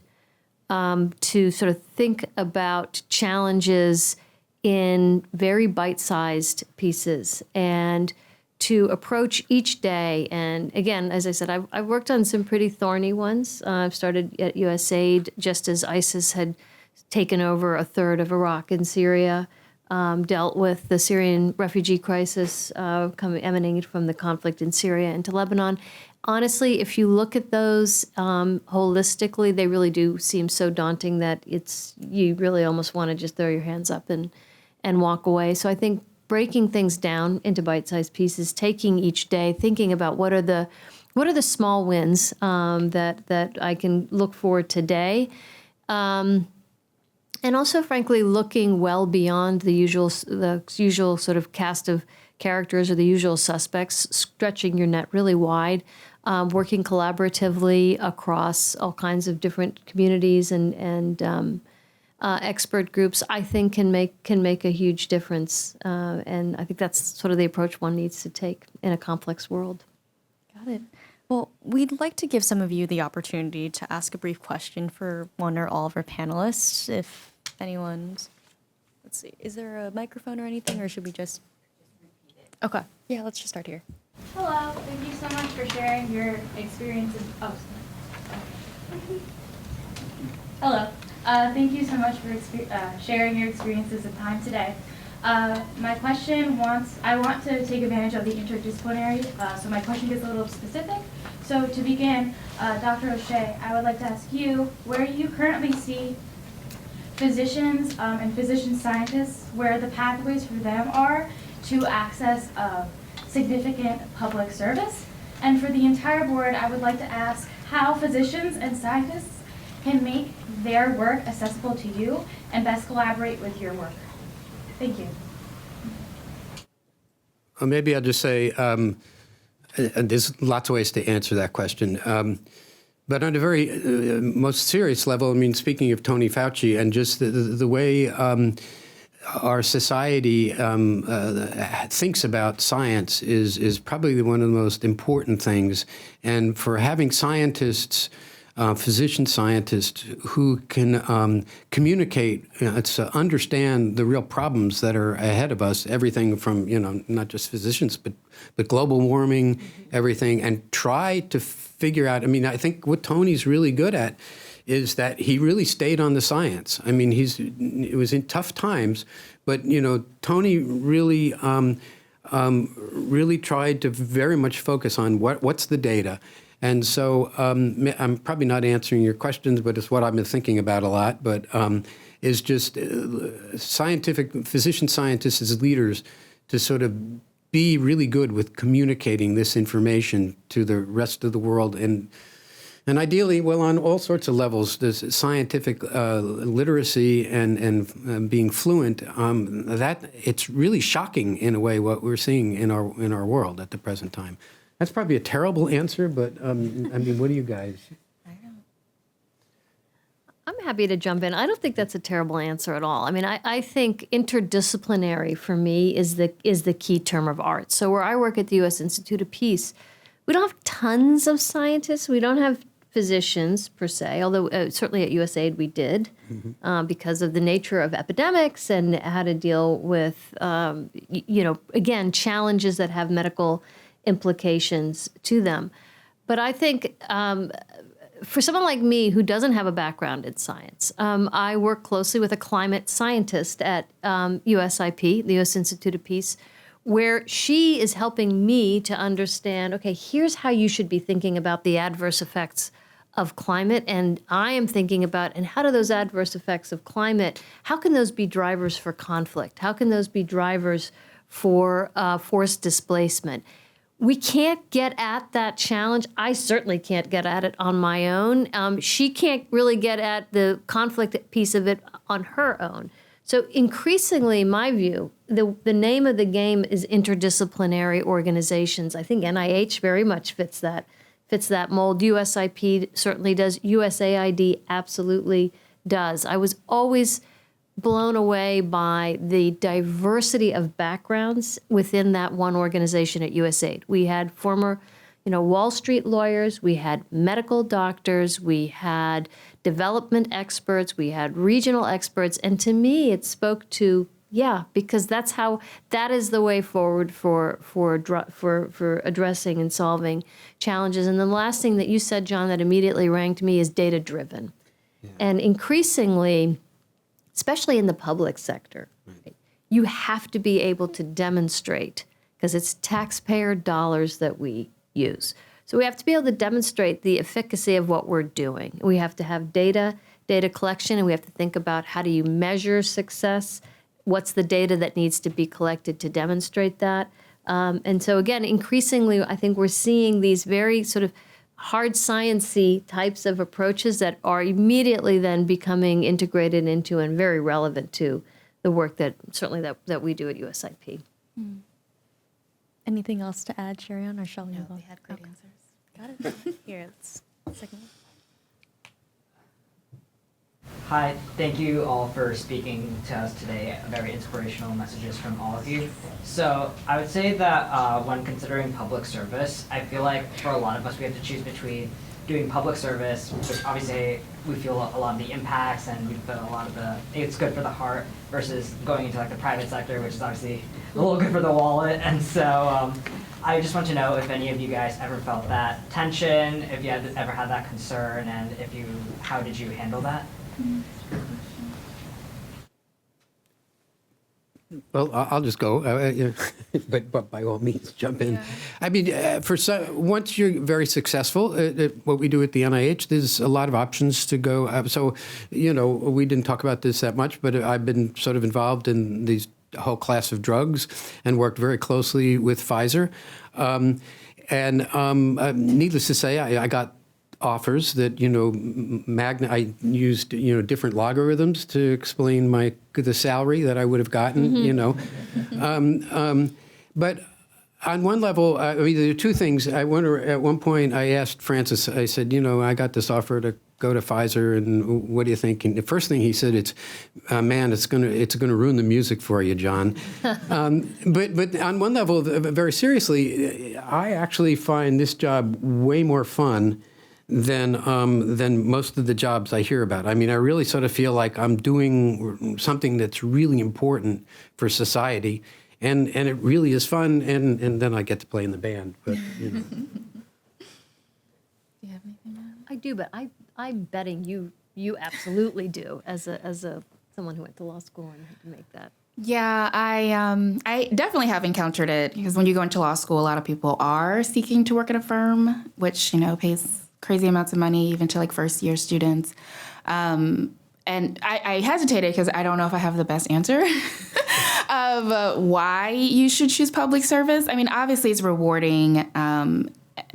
to sort of think about challenges in very bite-sized pieces and to approach each day. And again, as I said, I've worked on some pretty thorny ones. I've started at USAID just as ISIS had taken over a third of Iraq and Syria, dealt with the Syrian refugee crisis emanating from the conflict in Syria into Lebanon. Honestly, if you look at those holistically, they really do seem so daunting that you really almost want to just throw your hands up and walk away. So I think breaking things down into bite-sized pieces, taking each day, thinking about what are the small wins that I can look for today, and also, frankly, looking well beyond the usual sort of cast of characters or the usual suspects, stretching your net really wide, working collaboratively across all kinds of different communities and expert groups, I think can make a huge difference. And I think that's sort of the approach one needs to take in a complex world. Got it. Well, we'd like to give some of you the opportunity to ask a brief question for one or all of our panelists. If anyone's, let's see, is there a microphone or anything, or should we just repeat it? Okay. Yeah, let's just start here. Hello, thank you so much for sharing your experiences. Hello, thank you so much for sharing your experiences and time today. My question I want to take advantage of the interdisciplinary, so my question gets a little specific. So to begin, Dr. O'Shea, I would like to ask you where you currently see physicians and physician scientists, where the pathways for them are to access significant public service. And for the entire board, I would like to ask how physicians and scientists can make their work accessible to you and best collaborate with your work. Thank you. Maybe I'll just say, there's lots of ways to answer that question. But on a very most serious level, I mean, speaking of Tony Fauci and just the way our society thinks about science is probably one of the most important things. And for having scientists, physician scientists who can communicate, understand the real problems that are ahead of us, everything from, not just physicians, but global warming, everything, and try to figure out, I mean, I think what Tony's really good at is that he really stayed on the science. I mean, it was in tough times, but, Tony really, really tried to very much focus on what's the data. And so I'm probably not answering your questions, but it's what I've been thinking about a lot, but is just physician scientists as leaders to sort of be really good with communicating this information to the rest of the world. And ideally, well, on all sorts of levels, there's scientific literacy and being fluent, that it's really shocking in a way what we're seeing in our world at the present time. That's probably a terrible answer, but I mean, what do you guys? I'm happy to jump in. I don't think that's a terrible answer at all. I mean, I think interdisciplinary for me is the key term of art. So where I work at the U.S. Institute of Peace, we don't have tons of scientists. We don't have physicians per se, although certainly at USAID we did, because of the nature of epidemics and how to deal with, again, challenges that have medical implications to them. But I think for someone like me who doesn't have a background in science, I work closely with a climate scientist at USIP, the U.S. Institute of Peace, where she is helping me to understand, okay, here's how you should be thinking about the adverse effects of climate. And I am thinking about, and how do those adverse effects of climate, how can those be drivers for conflict? How can those be drivers for forced displacement? We can't get at that challenge. I certainly can't get at it on my own. She can't really get at the conflict piece of it on her own. So increasingly, my view, the name of the game is interdisciplinary organizations. I think NIH very much fits that mold. USIP certainly does. USAID absolutely does. I was always blown away by the diversity of backgrounds within that one organization at USAID. We had former, Wall Street lawyers, we had medical doctors, we had development experts, we had regional experts, and to me, it spoke to because that is the way forward for addressing and solving challenges. And the last thing that you said, John, that immediately rang to me is data-driven. Yeah. And increasingly, especially in the public sector, right, you have to be able to demonstrate, because it's taxpayer dollars that we use. So we have to be able to demonstrate the efficacy of what we're doing. We have to have data collection, and we have to think about how do you measure success. What's the data that needs to be collected to demonstrate that? And so again, increasingly, I think we're seeing these very sort of hard science-y types of approaches that are immediately then becoming integrated into and very relevant to the work that we do at USIP. Anything else to add, Sherian, or shall we move on? They had great answers. Got it. Here, it's second one. Hi, thank you all for speaking to us today. Very inspirational messages from all of you. So I would say that when considering public service, I feel like for a lot of us, we have to choose between doing public service, which obviously we feel a lot of the impacts and we feel a lot of it's good for the heart, versus going into like the private sector, which is obviously a little good for the wallet. And so I just want to know if any of you guys ever felt that tension, if you had ever had that concern, and how did you handle that? Well, I'll just go, but by all means, jump in. Yeah. I mean, once you're very successful at what we do at the NIH, there's a lot of options to go. So, we didn't talk about this that much, but I've been sort of involved in these whole class of drugs and worked very closely with Pfizer. Needless to say, I got offers that, I used, different logarithms to explain the salary that I would have gotten, But on one level, there are two things. I wonder, at one point I asked Francis, I said, I got this offer to go to Pfizer, and what do you think? And the first thing he said, it's gonna ruin the music for you, John. But on one level, very seriously, I actually find this job way more fun than most of the jobs I hear about. I mean, I really sort of feel like I'm doing something that's really important for society, and it really is fun, and then I get to play in the band. But Do you have anything to add? I do, but I'm betting you absolutely do as someone who went to law school and had to make that. Yeah, I definitely have encountered it, because when you go into law school, a lot of people are seeking to work at a firm, which pays crazy amounts of money, even to like first-year students. And I hesitated because I don't know if I have the best answer of why you should choose public service. I mean, obviously it's rewarding,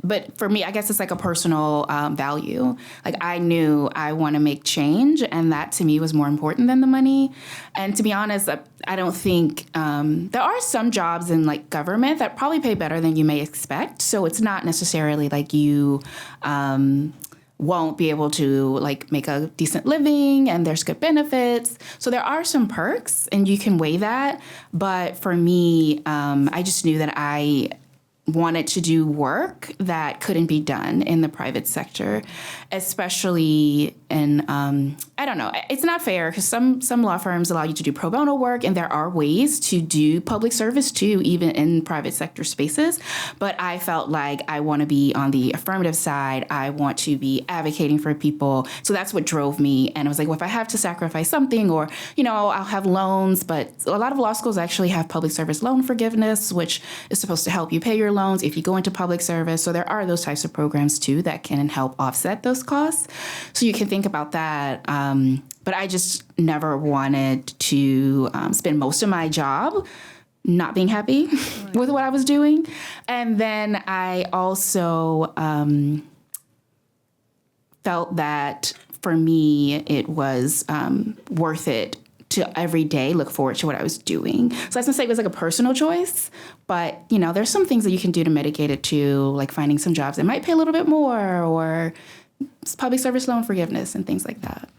but for me, I guess it's like a personal value. Like, I knew I want to make change, and that to me was more important than the money. And to be honest, I don't think there are some jobs in like government that probably pay better than you may expect. So it's not necessarily like you won't be able to like make a decent living, and there's good benefits. So there are some perks, and you can weigh that. But for me, I just knew that I wanted to do work that couldn't be done in the private sector, especially in, I don't know, it's not fair because some law firms allow you to do pro bono work, and there are ways to do public service too, even in private sector spaces. But I felt like I want to be on the affirmative side. I want to be advocating for people. So that's what drove me. And I was like, well, if I have to sacrifice something, or, I'll have loans, but a lot of law schools actually have public service loan forgiveness, which is supposed to help you pay your loans if you go into public service. So there are those types of programs too that can help offset those costs. So you can think about that. But I just never wanted to spend most of my job not being happy with what I was doing. And then I also felt that for me, it was worth it to every day look forward to what I was doing. So I was gonna say it was like a personal choice, but there's some things that you can do to mitigate it too, like finding some jobs that might pay a little bit more, or public service loan forgiveness and things like that.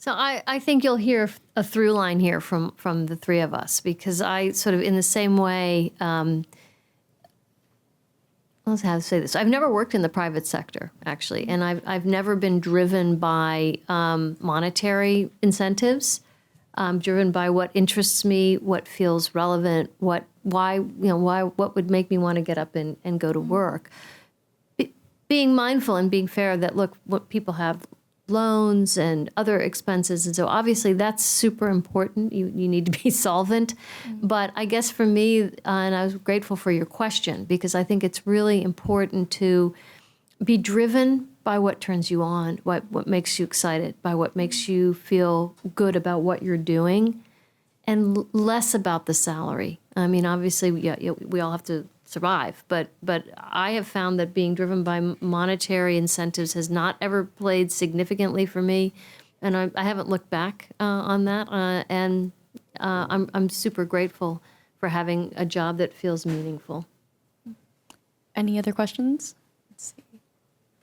So I think you'll hear a through line here from the three of us, because I sort of, in the same way, let's how to say this. I've never worked in the private sector, actually, and I've never been driven by monetary incentives. I'm driven by what interests me, what feels relevant, what would make me want to get up and go to work. Being mindful and being fair that, look, what people have loans and other expenses, and so obviously that's super important. You need to be solvent. But I guess for me, and I was grateful for your question, because I think it's really important to be driven by what turns you on, what makes you excited, by what makes you feel good about what you're doing, and less about the salary. I mean, obviously, we all have to survive, but I have found that being driven by monetary incentives has not ever played significantly for me, and I haven't looked back on that. And I'm super grateful for having a job that feels meaningful. Any other questions? Let's see.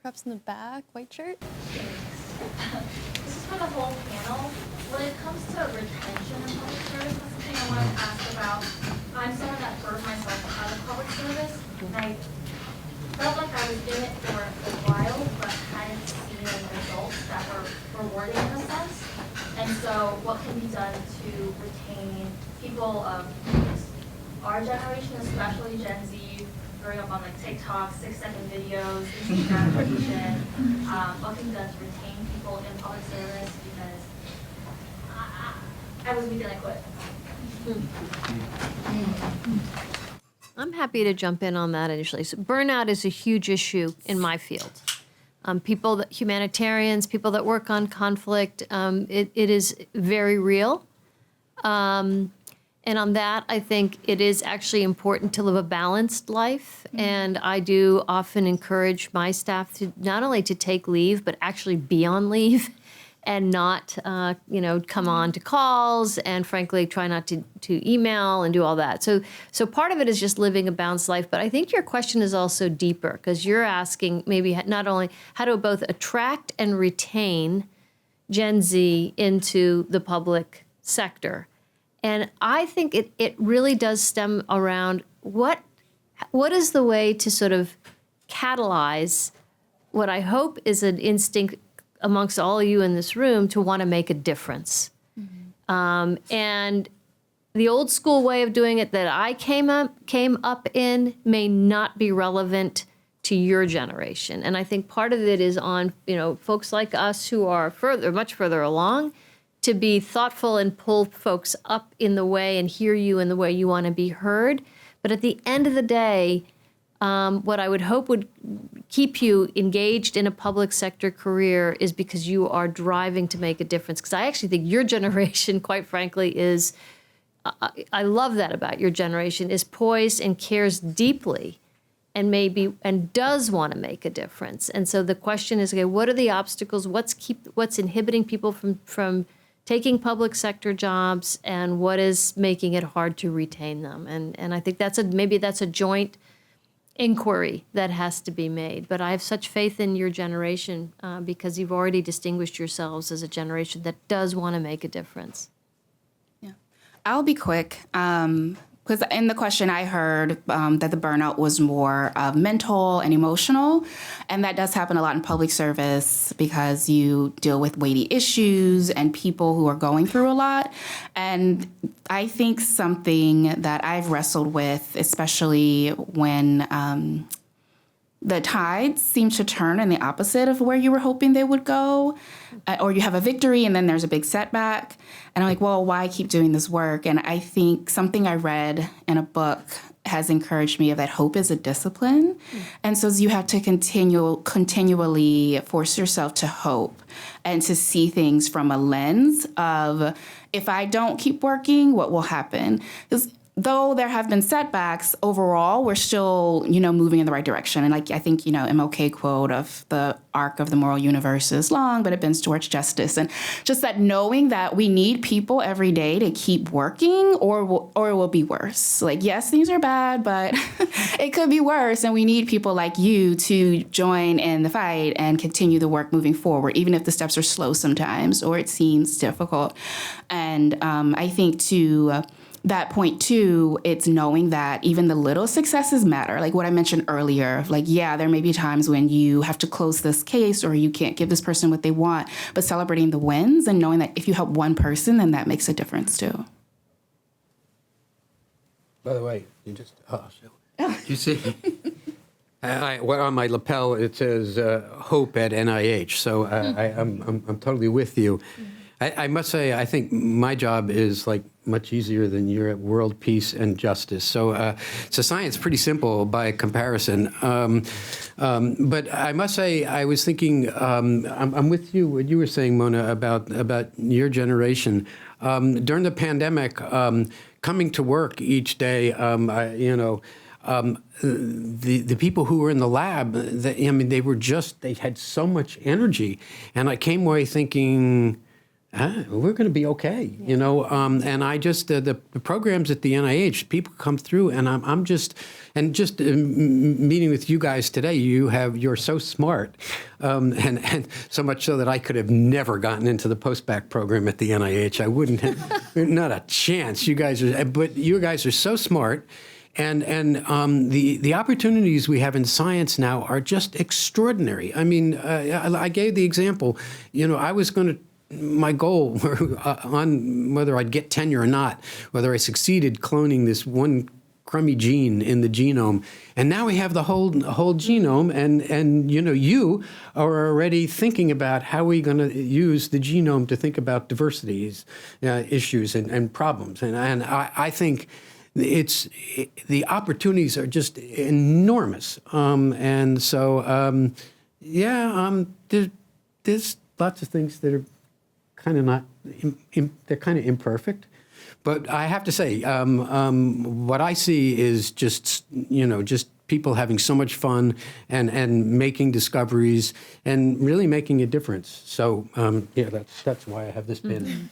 Perhaps in the back, white shirt. This is for the whole panel. When it comes to retention in public service, that's something I wanted to ask about. I'm someone that burned myself out of public service, and I felt like I was in it for a while, but hadn't seen any results that were rewarding in a sense. And so what can be done to retain people of our generation, especially Gen Z, growing up on like TikTok, 6-second videos, instant gratification, what can be done to retain people in public service, because I was weak and I quit. I'm happy to jump in on that initially. So burnout is a huge issue in my field. Humanitarians, people that work on conflict, it is very real. And on that, I think it is actually important to live a balanced life. And I do often encourage my staff to not only to take leave, but actually be on leave and not, come on to calls, and frankly, try not to email and do all that. So part of it is just living a balanced life. But I think your question is also deeper, because you're asking maybe not only how to both attract and retain Gen Z into the public sector. And I think it really does stem around what is the way to sort of catalyze what I hope is an instinct amongst all of you in this room to want to make a difference. And the old school way of doing it that I came up in may not be relevant to your generation. And I think part of it is on, folks like us who are much further along, to be thoughtful and pull folks up in the way and hear you in the way you want to be heard. But at the end of the day, what I would hope would keep you engaged in a public sector career is because you are driving to make a difference. Because I actually think your generation, quite frankly, is, I love that about your generation, is poised and cares deeply and does want to make a difference. And so the question is, okay, what are the obstacles? What's inhibiting people from taking public sector jobs, and what is making it hard to retain them? And I think maybe that's a joint inquiry that has to be made. But I have such faith in your generation because you've already distinguished yourselves as a generation that does want to make a difference. Yeah, I'll be quick. Because in the question I heard that the burnout was more mental and emotional, and that does happen a lot in public service because you deal with weighty issues and people who are going through a lot. And I think something that I've wrestled with, especially when the tides seem to turn in the opposite of where you were hoping they would go, or you have a victory and then there's a big setback. And I'm like, well, why keep doing this work? And I think something I read in a book has encouraged me of that hope is a discipline. And so you have to continually force yourself to hope and to see things from a lens of, if I don't keep working, what will happen? Because though there have been setbacks, overall, we're still, moving in the right direction. And like, I think, MLK quote of the arc of the moral universe is long, but it bends towards justice. And just that knowing that we need people every day to keep working or it will be worse. Like, yes, things are bad, but it could be worse. And we need people like you to join in the fight and continue the work moving forward, even if the steps are slow sometimes or it seems difficult. And I think to that point too, it's knowing that even the little successes matter. Like what I mentioned earlier, like, yeah, there may be times when you have to close this case or you can't give this person what they want, but celebrating the wins and knowing that if you help one person, then that makes a difference too. By the way, you see, well, on my lapel it says "Hope at NIH," so I'm totally with you. I must say, I think my job is like much easier than you're at world peace and justice. So science pretty simple by comparison. But I must say, I was thinking, I'm with you, what you were saying, Mona, about your generation. During the pandemic, coming to work each day, the people who were in the lab, they had so much energy. And I came away thinking, we're going to be okay, and I just the programs at the NIH, people come through, and I'm just meeting with you guys today. You're so smart, and so much so that I could have never gotten into the postbac program at the NIH. I wouldn't have, not a chance. You guys are so smart. And the opportunities we have in science now are just extraordinary. I mean, I gave the example. I was going to. My goal on whether I'd get tenure or not, whether I succeeded cloning this one crummy gene in the genome, and now we have the whole genome, and you are already thinking about how we're going to use the genome to think about diversity issues and problems, and I think the opportunities are just enormous, and so there's lots of things that are kind of not, they're kind of imperfect. But I have to say, what I see is just people having so much fun and making discoveries and really making a difference. So, that's why I have this pin.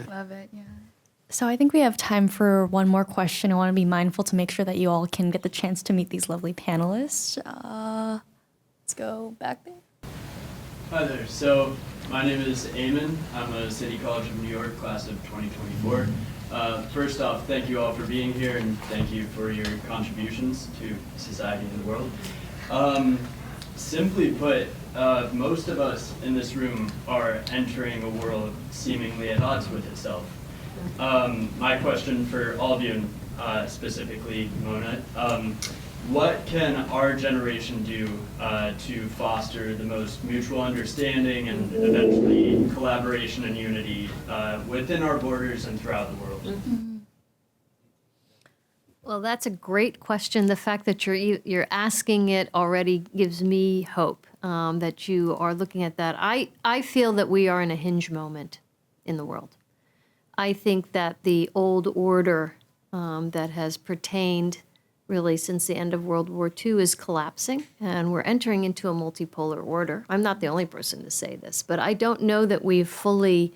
Love it, yeah. So I think we have time for one more question. I want to be mindful to make sure that you all can get the chance to meet these lovely panelists. Let's go back there. Hi there. So my name is Eamon. I'm a City College of New York class of 2024. First off, thank you all for being here, and thank you for your contributions to society and the world. Simply put, most of us in this room are entering a world seemingly at odds with itself. My question for all of you, and specifically Mona, what can our generation do to foster the most mutual understanding and eventually collaboration and unity within our borders and throughout the world? Mm-hmm. Well, that's a great question. The fact that you're asking it already gives me hope that you are looking at that. I feel that we are in a hinge moment in the world. I think that the old order that has pertained really since the end of World War II is collapsing, and we're entering into a multipolar order. I'm not the only person to say this, but I don't know that we've fully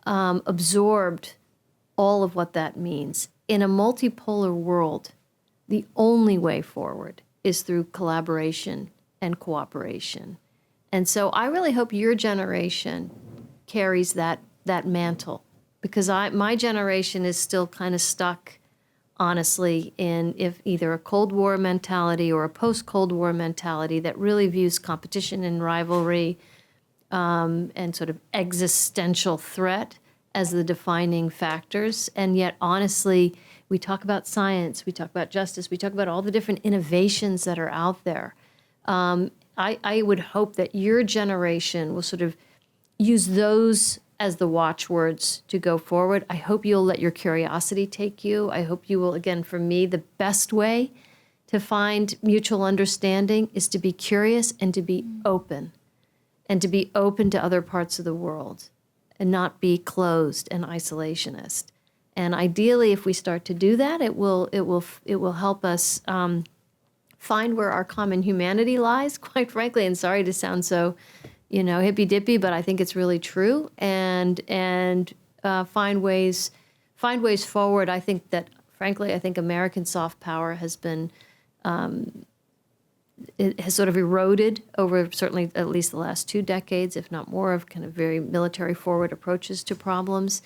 absorbed all of what that means. In a multipolar world, the only way forward is through collaboration and cooperation. And so I really hope your generation carries that mantle, because my generation is still kind of stuck, honestly, in either a Cold War mentality or a post-Cold War mentality that really views competition and rivalry and sort of existential threat as the defining factors. And yet, honestly, we talk about science, we talk about justice, we talk about all the different innovations that are out there. I would hope that your generation will sort of use those as the watchwords to go forward. I hope you'll let your curiosity take you. I hope you will, again, for me, the best way to find mutual understanding is to be curious and to be open, and to be open to other parts of the world and not be closed and isolationist. And ideally, if we start to do that, it will help us find where our common humanity lies, quite frankly. And sorry to sound so, hippy dippy, but I think it's really true. And find ways forward. I think that, frankly, American soft power has been. It has sort of eroded over certainly at least the last 2 decades, if not more, of kind of very military forward approaches to problems.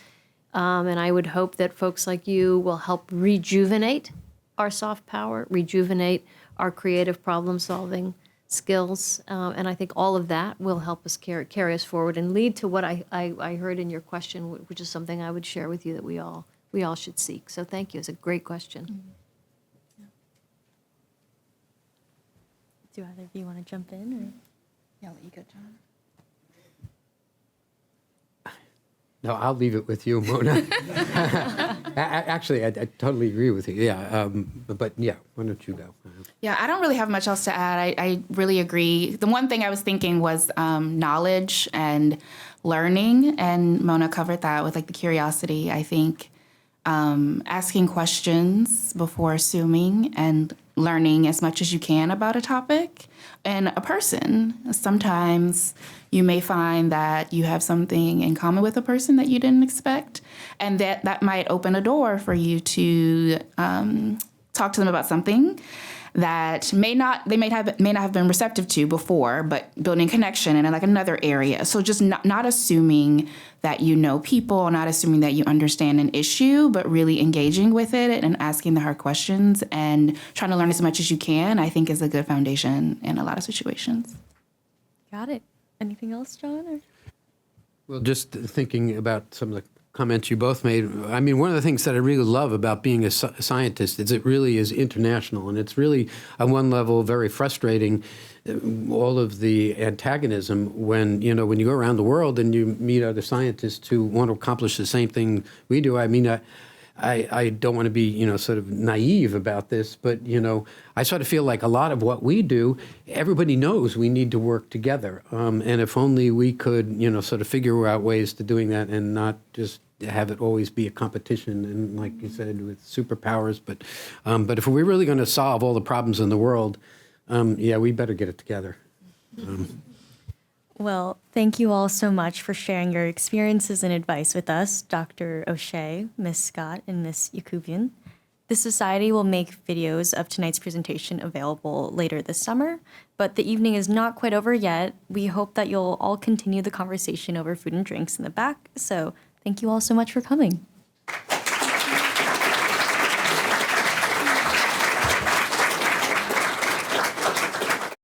And I would hope that folks like you will help rejuvenate our soft power, rejuvenate our creative problem solving skills. And I think all of that will help us carry us forward and lead to what I heard in your question, which is something I would share with you that we all should seek. So thank you. It's a great question. Do either of you want to jump in? Or? Yeah, I'll let you go, John. No, I'll leave it with you, Mona. Actually, I totally agree with you. Yeah, but yeah, why don't you go? Yeah, I don't really have much else to add. I really agree. The one thing I was thinking was knowledge and learning, and Mona covered that with like the curiosity. I think asking questions before assuming and learning as much as you can about a topic and a person. Sometimes you may find that you have something in common with a person that you didn't expect, and that might open a door for you to talk to them about something that they may not have been receptive to before, but building connection in like another area. So just not assuming that you know people, not assuming that you understand an issue, but really engaging with it and asking the hard questions and trying to learn as much as you can, I think is a good foundation in a lot of situations. Got it. Anything else, John? Or? Well, just thinking about some of the comments you both made. I mean, one of the things that I really love about being a scientist is it really is international, and it's really, on one level, very frustrating, all of the antagonism when you go around the world and you meet other scientists who want to accomplish the same thing we do. I mean, I don't want to be, sort of naive about this, but, I sort of feel like a lot of what we do, everybody knows we need to work together. And if only we could, sort of figure out ways to doing that and not just have it always be a competition and, like you said, with superpowers. But if we're really going to solve all the problems in the world, we better get it together. Well, thank you all so much for sharing your experiences and advice with us, Dr. O'Shea, Ms. Scott, and Ms. Yakubian. The Society will make videos of tonight's presentation available later this summer, but the evening is not quite over yet. We hope that you'll all continue the conversation over food and drinks in the back, so thank you all so much for coming.